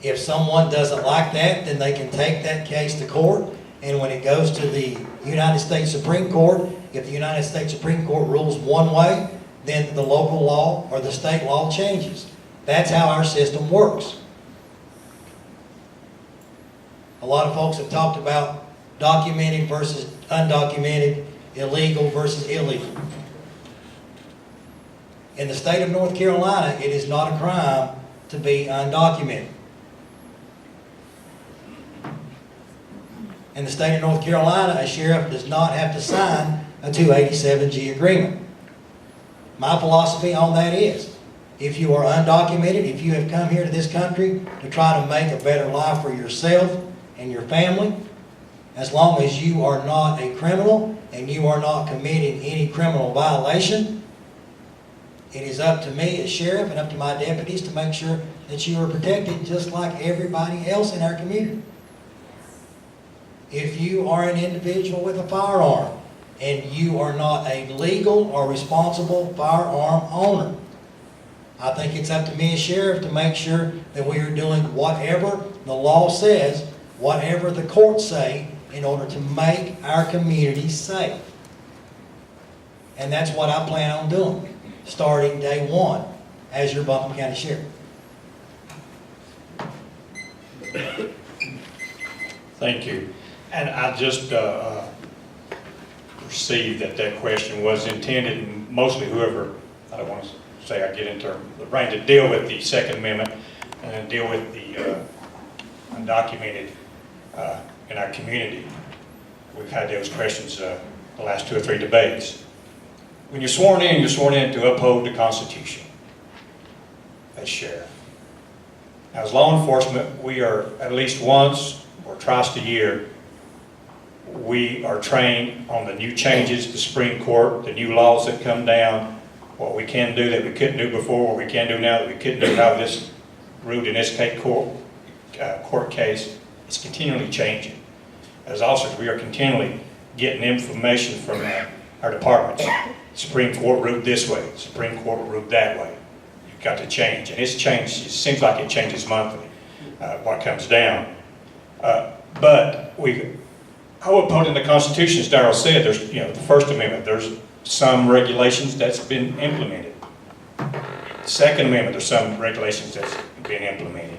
if someone doesn't like that, then they can take that case to court. And when it goes to the United States Supreme Court, if the United States Supreme Court rules one way, then the local law or the state law changes. That's how our system works. A lot of folks have talked about documented versus undocumented, illegal versus illegal. In the state of North Carolina, it is not a crime to be undocumented. In the state of North Carolina, a sheriff does not have to sign a 287G agreement. My philosophy on that is, if you are undocumented, if you have come here to this country to try to make a better life for yourself and your family, as long as you are not a criminal and you are not committing any criminal violation, it is up to me as sheriff and up to my deputies to make sure that you are protected just like everybody else in our community. If you are an individual with a firearm and you are not a legal or responsible firearm owner, I think it's up to me as sheriff to make sure that we are doing whatever the law says, whatever the courts say, in order to make our community safe. And that's what I plan on doing, starting day one as your Buncombe County Sheriff. Thank you. And I just perceived that that question was intended, and mostly whoever, I don't want to say I get into the brain, to deal with the Second Amendment and deal with the undocumented in our community. We've had those questions the last 2 or 3 debates. When you're sworn in to uphold the Constitution as sheriff. Now, as law enforcement, we are at least once or twice a year, we are trained on the new changes, the Supreme Court, the new laws that come down, what we can do that we couldn't do before, what we can do now that we couldn't do, how this ruled in this court case. It's continually changing. As officers, we are continually getting information from our departments. Supreme Court ruled this way, Supreme Court ruled that way. You've got to change, and it's changed. It seems like it changes monthly, what comes down. But I would put in the Constitution, as Darrell said, there's, the First Amendment, there's some regulations that's been implemented. The Second Amendment, there's some regulations that's been implemented.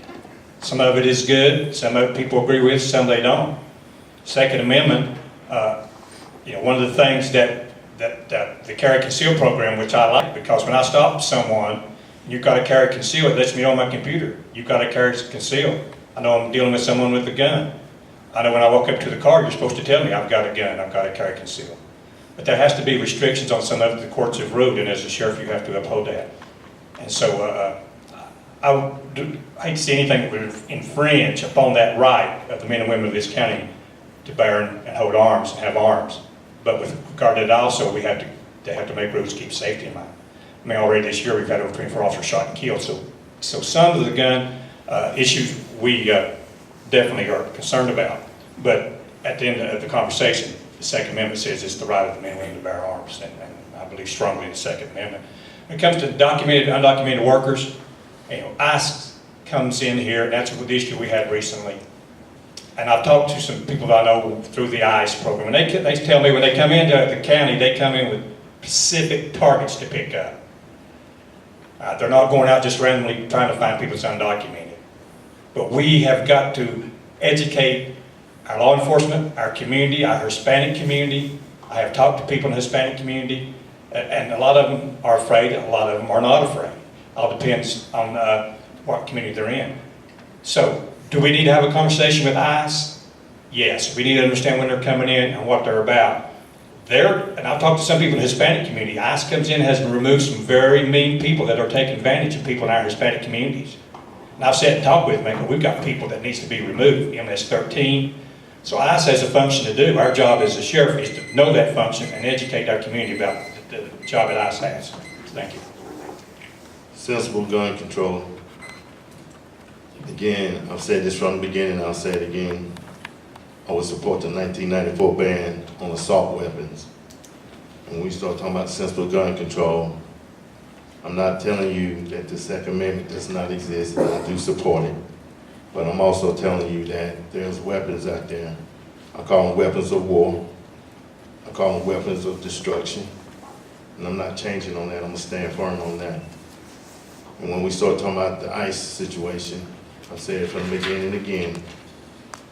Some of it is good, some of it people agree with, some they don't. Second Amendment, one of the things that the carry conceal program, which I like, because when I stop someone, you've got to carry conceal, it lets me know on my computer, you've got to carry conceal. I know I'm dealing with someone with a gun. I know when I walk up to the car, you're supposed to tell me I've got a gun, I've got to carry conceal. But there has to be restrictions on some of it the courts have ruled, and as a sheriff, you have to uphold that. And so I hate to see anything that would infringe upon that right of the men and women of this county to bear and hold arms and have arms. But with regard to that also, they have to make rules to keep safety in mind. I mean, already this year we've had over 24 officers shot and killed. So some of the gun issues we definitely are concerned about. But at the end of the conversation, the Second Amendment says it's the right of the men and women to bear arms, and I believe strongly in the Second Amendment. When it comes to documented, undocumented workers, ICE comes in here, and that's the issue we had recently. And I've talked to some people that I know through the ICE program, and they tell me when they come into the county, they come in with specific targets to pick up. They're not going out just randomly trying to find people that's undocumented. But we have got to educate our law enforcement, our community, our Hispanic community. I have talked to people in the Hispanic community, and a lot of them are afraid, a lot of them are not afraid. All depends on what community they're in. So, do we need to have a conversation with ICE? Yes, we need to understand when they're coming in and what they're about. And I've talked to some people in the Hispanic community. ICE comes in and has removed some very mean people that are taking advantage of people in our Hispanic communities. And I've sat and talked with them, we've got people that needs to be removed, MS-13. So ICE has a function to do. Our job as a sheriff is to know that function and educate our community about the job that ICE has. Thank you. Sensible gun control. Again, I've said this from the beginning, I'll say it again. I would support the 1994 ban on assault weapons. we start talking about sensible gun control, I'm not telling you that the Second Amendment does not exist, and I do support it. But I'm also telling you that there's weapons out there. I call them weapons of war. I call them weapons of destruction. And I'm not changing on that. I'm gonna stand firm on that. And when we start talking about the ICE situation, I said from the beginning again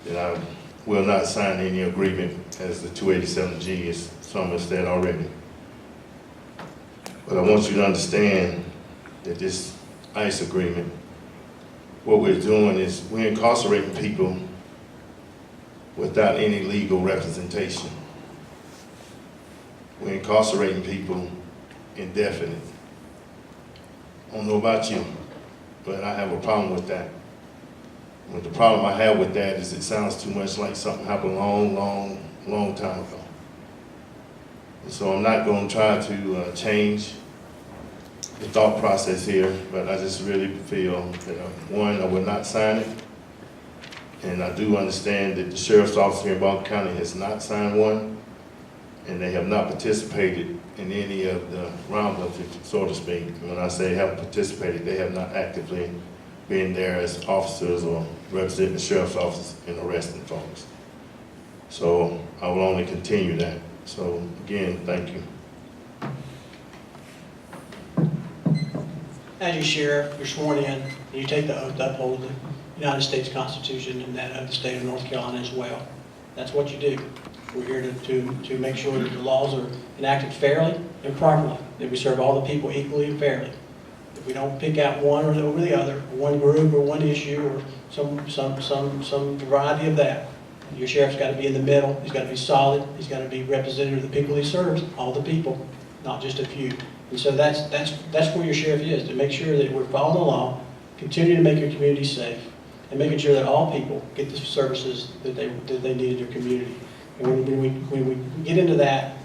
that I will not sign any agreement as the 287G, as some have said already. But I want you to understand that this ICE agreement, what we're doing is we're incarcerating people without any legal representation. We're incarcerating people indefinite. I don't know about you, but I have a problem with that. But the problem I have with that is it sounds too much like something happened a long time ago. And so I'm not going to try to change the thought process here, but I just really feel that, one, I will not sign it. And I do understand that the sheriff's office here in Baltimore County has not signed one, and they have not participated in any of the roundups, so to speak. When I say haven't participated, they have not actively been there as officers or representing the sheriff's office in arresting folks. So I will only continue that. So again, thank you. As you sheriff, you're sworn in, and you take the oath to uphold the United States Constitution and that of the state of North Carolina as well. That's what you do. We're here to make sure that the laws are enacted fairly and properly, that we serve all the people equally and fairly. If we don't pick out one or over the other, one group or one issue or some variety of that, your sheriff's got to be in the middle, he's got to be solid, he's got to be representative of the people he serves, all the people, not just a few. And so that's where your sheriff is, to make sure that we're following the law, continue to make your community safe, and making sure that all people get the services that they need in their community. And when we get into that,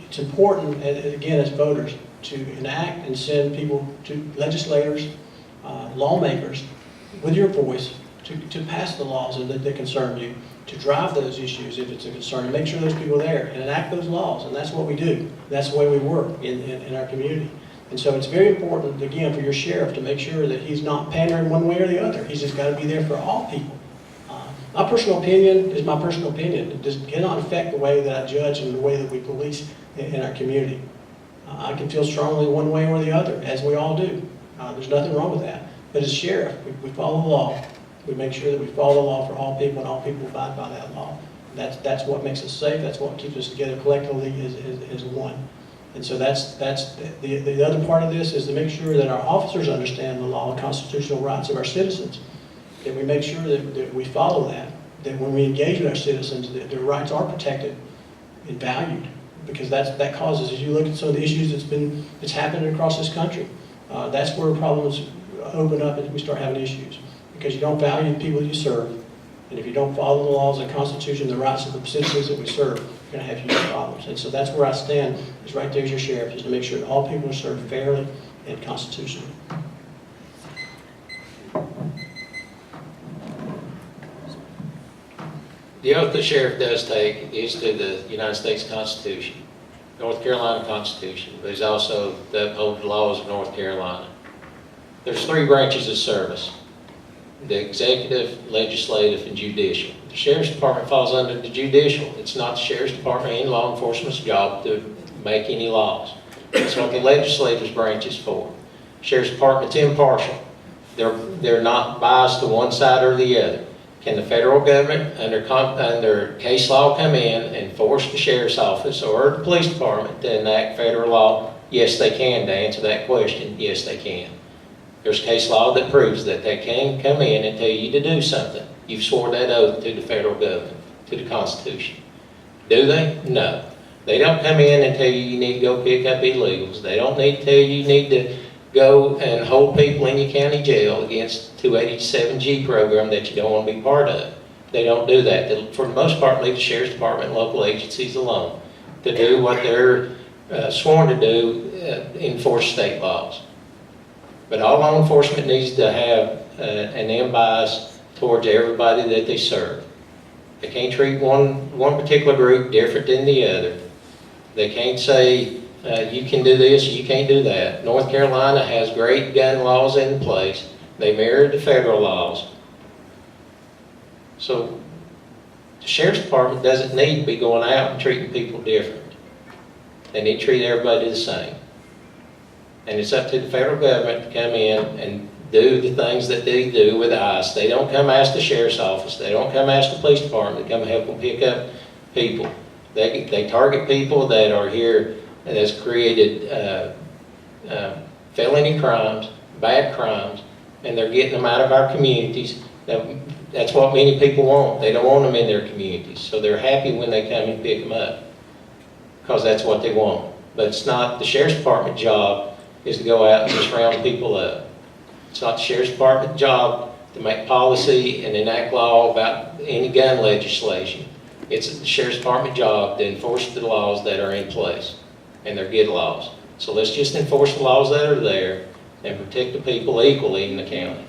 it's important, again, as voters, to enact and send people to legislators, lawmakers, with your voice, to pass the laws that concern you, to drive those issues if it's a concern, and make sure those people are there, and enact those laws, and that's what we do. That's the way we work in our community. And so it's very important, again, for your sheriff to make sure that he's not pandering one way or the other. He's just got to be there for all people. My personal opinion is my personal opinion. It cannot affect the way that I judge and the way that we police in our community. I can feel strongly one way or the other, as we all do. There's nothing wrong with that. But as sheriff, we follow the law. We make sure that we follow the law for all people, and all people abide by that law. That's what makes us safe. That's what keeps us together collectively as one. And so that's the other part of this is to make sure that our officers understand the law and constitutional rights of our citizens. That we make sure that we follow that when we engage with our citizens, that their rights are protected and valued. Because that causes, as you look at some of the issues that's happening across this country, that's where problems open up and we start having issues. Because you don't value the people you serve, and if you don't follow the laws of the Constitution, the rights of the citizens that we serve, you're going to have huge problems. And so that's where I stand, is right there as your sheriff, is to make sure that all people are served fairly and constitutionally. The oath the sheriff does take is to the United States Constitution, North Carolina Constitution, but he's also to uphold the laws of North Carolina. There's three branches of service: the executive, legislative, and judicial. The Sheriff's Department falls under the judicial. It's not the Sheriff's Department and law enforcement's job to make any laws. That's what the legislative branch is for. Sheriff's Department's impartial. They're not biased to one side or the other. Can the federal government, under case law, come in and force the sheriff's office or the police department to enact federal law? Yes, they can. To answer that question, yes, they can. There's case law that proves that they can come in and tell you to do something. You've sworn that oath to the federal government, to the Constitution. Do they? No. They don't come in and tell you need to go pick up illegals. They don't need to tell you need to go and hold people in your county jail against 287G program that you don't want to be part of. They don't do that. They, for the most part, leave the Sheriff's Department and local agencies alone to do what they're sworn to do, enforce state laws. But all law enforcement needs to have an unbiased towards everybody that they serve. They can't treat one particular group different than the other. They can't say, you can do this, you can't do that. North Carolina has great gun laws in place. They mirror the federal laws. So the sheriff's department doesn't need to be going out and treating people different. They need to treat everybody the same. And it's up to the federal government to come in and do the things that they do with ICE. They don't come ask the sheriff's office. They don't come ask the police department to come help them pick up people. They target people that are here and has created felony crimes, bad crimes, and they're getting them out of our communities. That's what many people want. They don't want them in their communities. So they're happy when they come and pick them up because that's what they want. But it's not the sheriff's department job is to go out and just round people up. It's not the sheriff's department job to make policy and enact law about any gun legislation. It's the sheriff's department job to enforce the laws that are in place, and they're good laws. So let's just enforce the laws that are there and protect the people equally in the county.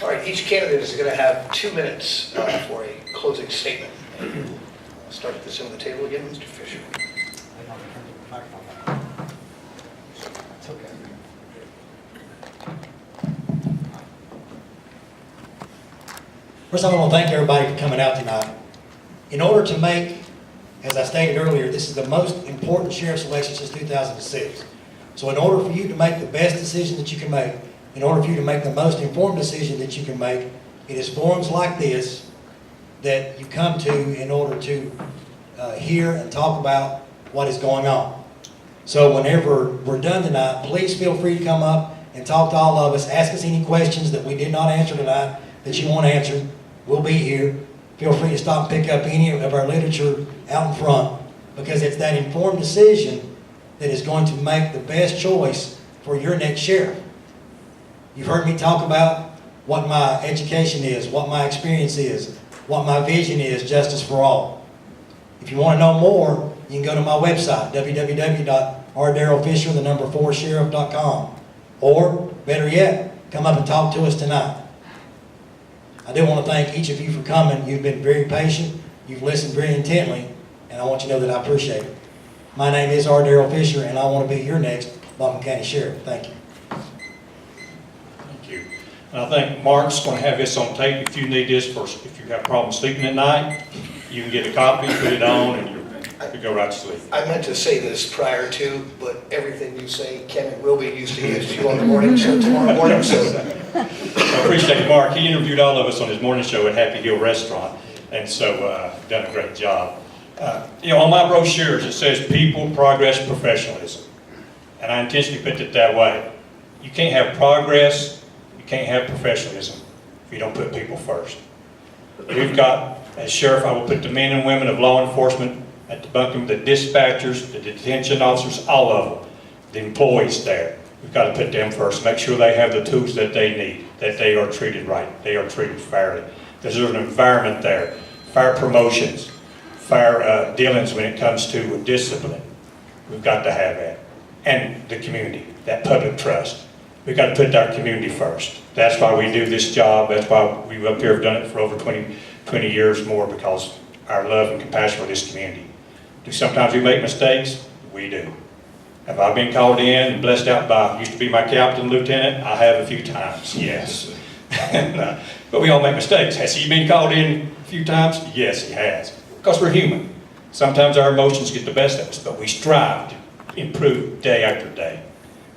All right, each candidate is going to have 2 minutes for a closing statement. I'll start at this end of the table again, Mr. Fisher. First, I want to thank everybody for coming out tonight. In order to make, as I stated earlier, this is the most important sheriff's election since 2006. So in order for you to make the best decision that you can make, in order for you to make the most informed decision that you can make, it is forums like this that you come to in order to hear and talk about what is going on. So whenever we're done tonight, please feel free to come up and talk to all of us. Ask us any questions that we did not answer tonight that you want answered. We'll be here. Feel free to stop and pick up any of our literature out in front, because it's that informed decision that is going to make the best choice for your next sheriff. You've heard me talk about what my education is, what my experience is, what my vision is, justice for all. If you want to know more, you can go to my website, www.rdarylfisher4sheriff.com. Or, better yet, come up and talk to us tonight. I do want to thank each of you for coming. You've been very patient. You've listened very intently, and I want you to know that I appreciate it. My name is R. Daryl Fisher, and I want to be your next Buncombe County Sheriff. Thank you. Thank you. And I think Mark's going to have this on tape. If you need this for, if you have problems sleeping at night, you can get a copy, put it on, and you go right to sleep. I meant to say this prior to, but everything you say can and will be used against you on the morning show tomorrow morning. So I appreciate Mark. He interviewed all of us on his morning show at Happy Hill Restaurant, and so done a great job. On my brochures it says people, progress, professionalism, and I intentionally put it that way. You can't have progress, you can't have professionalism if you don't put people first. We've got, as sheriff, I will put the men and women of law enforcement at the Buncombe, the dispatchers, the detention officers, all of them, the employees there. We've got to put them first, make sure they have the tools that they need, that they are treated right, they are treated fairly. There's an environment there, fair promotions, fair dealings when it comes to discipline. We've got to have that. And the community, that public trust. We've got to put our community first. That's why we do this job. That's why we up here have done it for over 20 years more, because our love and compassion for this community. Do sometimes we make mistakes? We do. Have I been called in and blessed out by, used to be my captain, lieutenant? I have a few times, yes. But we all make mistakes. Has he been called in a few times? Yes, he has. Because we're human. Sometimes our emotions get the best of us, but we strive to improve day after day.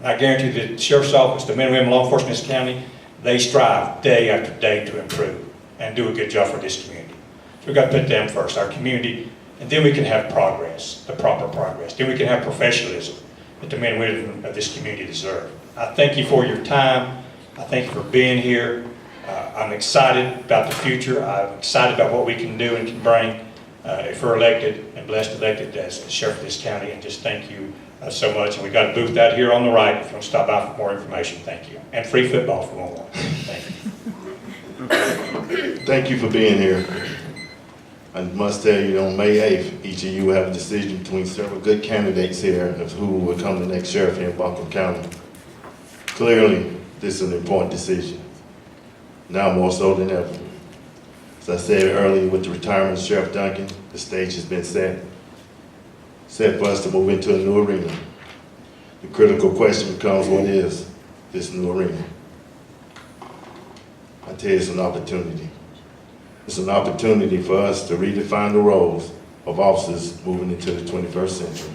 And I guarantee the sheriff's office, the men and women law enforcement in this county, they strive day after day to improve and do a good job for this community. So we've got to put them first, our community, and then we can have progress, the proper progress. Then we can have professionalism that the men and women of this community deserve. I thank you for your time. I thank you for being here. I'm excited about the future. I'm excited about what we can do and can bring if we're elected and blessed elected as sheriff of this county. And just thank you so much. And we got a booth out here on the right if you want to stop by for more information. Thank you. And free football for one more. Thank you. Thank you for being here. I must tell you, on May 8th, each of you will have a decision between several good candidates here of who will become the next sheriff here in Buncombe County. Clearly, this is an important decision, now more so than ever. As I said earlier, with the retirement of Sheriff Duncan, the stage has been set. set for us to move into a new arena. The critical question becomes, what is this new arena? I tell you, it's an opportunity. It's an opportunity for us to redefine the roles of officers moving into the 21st century.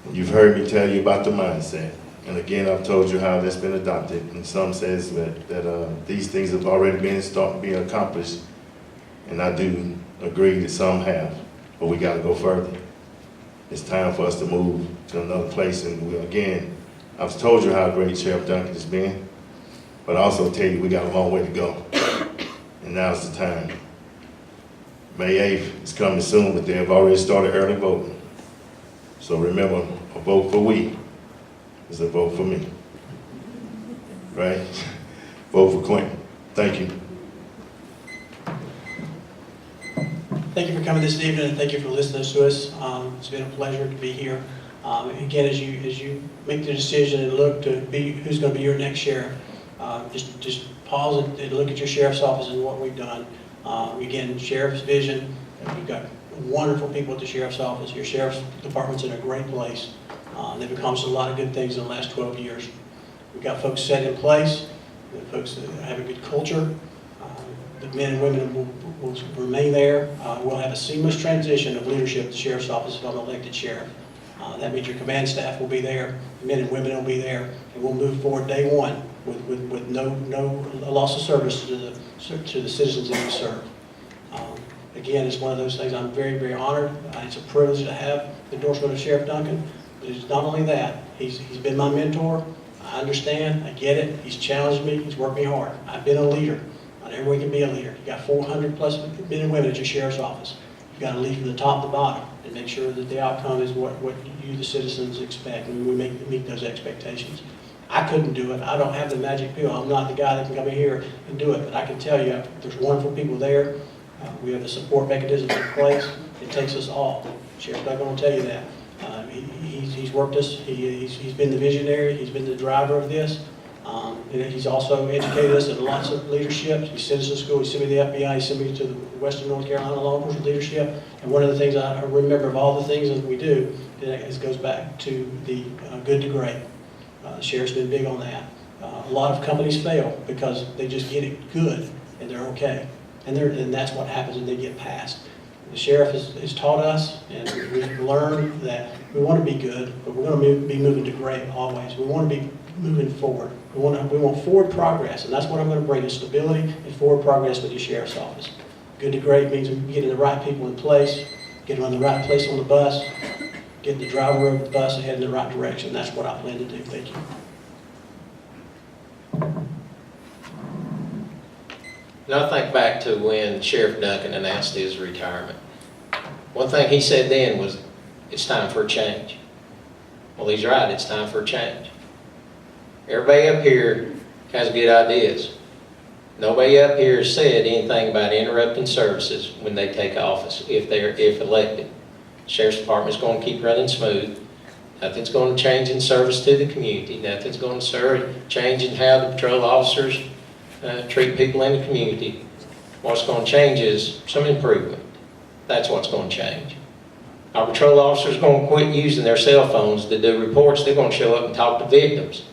And you've heard me tell you about the mindset. And again, I've told you how that's been adopted. And some says that these things have already been starting to be accomplished. And I do agree that some have, but we got to go further. It's time for us to move to another place. And again, I've told you how great Sheriff Duncan has been, but I also tell you we got a long way to go. And now's the time. May 8th is coming soon, but they have already started early voting. So remember, a vote for we is a vote for me. Right? Vote for Quentin. Thank you. Thank you for coming this evening, and thank you for listening to us. It's been a pleasure to be here. Again, as you make the decision and look to be who's going to be your next sheriff, just pause and look at your sheriff's office and what we've done. Again, sheriff's vision. We've got wonderful people at the sheriff's office. Your sheriff's department's in a great place. They've accomplished a lot of good things in the last 12 years. We've got folks set in place, folks that have a good culture. The men and women will remain there. We'll have a seamless transition of leadership at the sheriff's office if I'm elected sheriff. That means your command staff will be there, the men and women will be there, and we'll move forward day one with no loss of service to the citizens that we serve. Again, it's one of those things I'm very, very honored. It's a privilege to have the endorsement of Sheriff Duncan. But it's not only that, he's been my mentor. I understand, I get it. He's challenged me, he's worked me hard. I've been a leader. Not everyone can be a leader. You got 400 plus men and women at your sheriff's office. You've got to lead from the top to the bottom and make sure that the outcome is what you, the citizens, expect, and we meet those expectations. I couldn't do it. I don't have the magic pill. I'm not the guy that can come in here and do it, but I can tell you there's wonderful people there. We have the support mechanisms in place. It takes us all. Sheriff Duncan will tell you that. He's worked us. He's been the visionary. He's been the driver of this. And he's also educated us in lots of leadership. He sent us to school. He sent me to the FBI. He sent me to the Western North Carolina Law Enforcement Leadership. And one of the things I remember of all the things that we do, it goes back to the good to great. The sheriff's been big on that. A lot of companies fail because they just get it good and they're okay. And that's what happens when they get past. The sheriff has taught us, and we've learned that we want to be good, but we're going to be moving to great always. We want to be moving forward. We want forward progress, and that's what I'm going to bring, is stability and forward progress with your sheriff's office. Good to great means getting the right people in place, getting on the right place on the bus, getting the driver of the bus ahead in the right direction. That's what I plan to do. Thank you. Now I think back to when Sheriff Duncan announced his retirement. One thing he said then was, it's time for a change. Well, he's right, it's time for a change. Everybody up here has good ideas. Nobody up here has said anything about interrupting services when they take office, if elected. The Sheriff's Department is going to keep running smooth. Nothing's going to change in service to the community. Nothing's going to change in how the patrol officers treat people in the community. What's going to change is some improvement. That's what's going to change. Our patrol officers are going to quit using their cell phones to do reports. They're going to show up and talk to victims.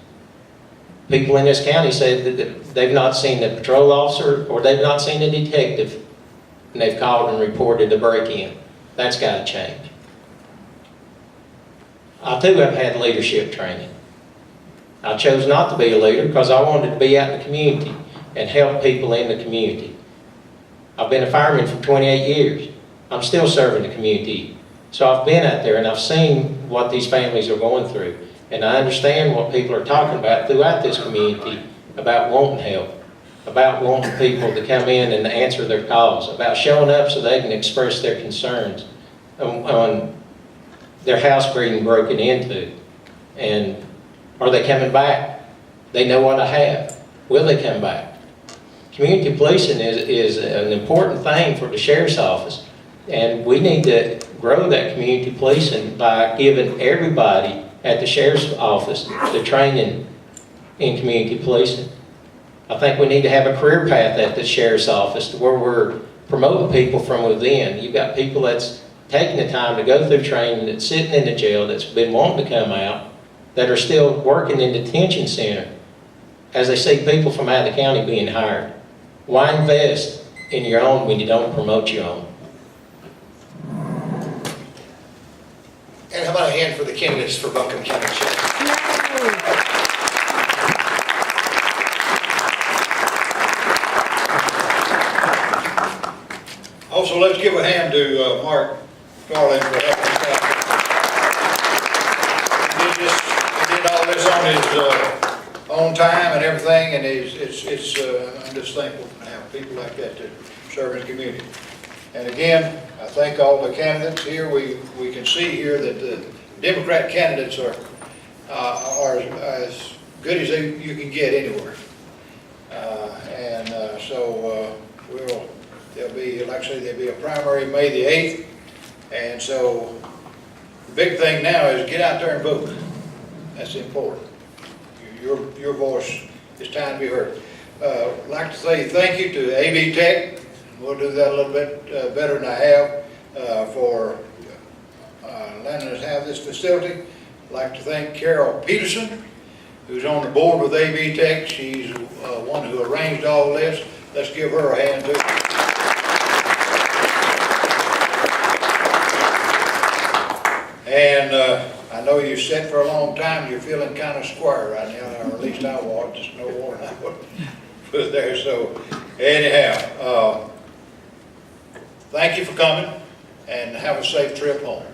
People in this county say that they've not seen the patrol officer or they've not seen a detective, and they've called and reported a break-in. That's got to change. I too have had leadership training. I chose not to be a leader because I wanted to be out in the community and help people in the community. I've been a fireman for 28 years. I'm still serving the community. So I've been out there and I've seen what these families are going through. And I understand what people are talking about throughout this community about wanting help, about wanting people to come in and answer their calls, about showing up so they can express their concerns on their house being broken into. And are they coming back? They know what I have. Will they come back? Community policing is an important thing for the sheriff's office, and we need to grow that community policing by giving everybody at the sheriff's office the training in community policing. I think we need to have a career path at the sheriff's office to where we're promoting people from within. You've got people that's taking the time to go through training, that's sitting in the jail, that's been wanting to come out, that are still working in detention center, as they see people from out of the county being hired. Why invest in your own when you don't promote your own? And how about a hand for the candidates for Buncombe County Sheriff? Also, let's give a hand to Mark Garland for helping us out. He did all this on his own time and everything, and I'm just thankful to have people like that to serve in the community. And again, I thank all the candidates here. We can see here that the Democrat candidates are as good as you can get anywhere. There'll be, like I say, there'll be a primary May the 8th. And so the big thing now is get out there and vote. That's important. Your voice is time to be heard. I'd like to say thank you to AV Tech. We'll do that a little bit better than I have for letting us have this facility. I'd like to thank Carol Peterson, who's on the board with AV Tech. She's one who arranged all this. Let's give her a hand too. And I know you sat for a long time. You're feeling kind of square right now, or at least I was. Just no more than I was there. So anyhow, thank you for coming, and have a safe trip home.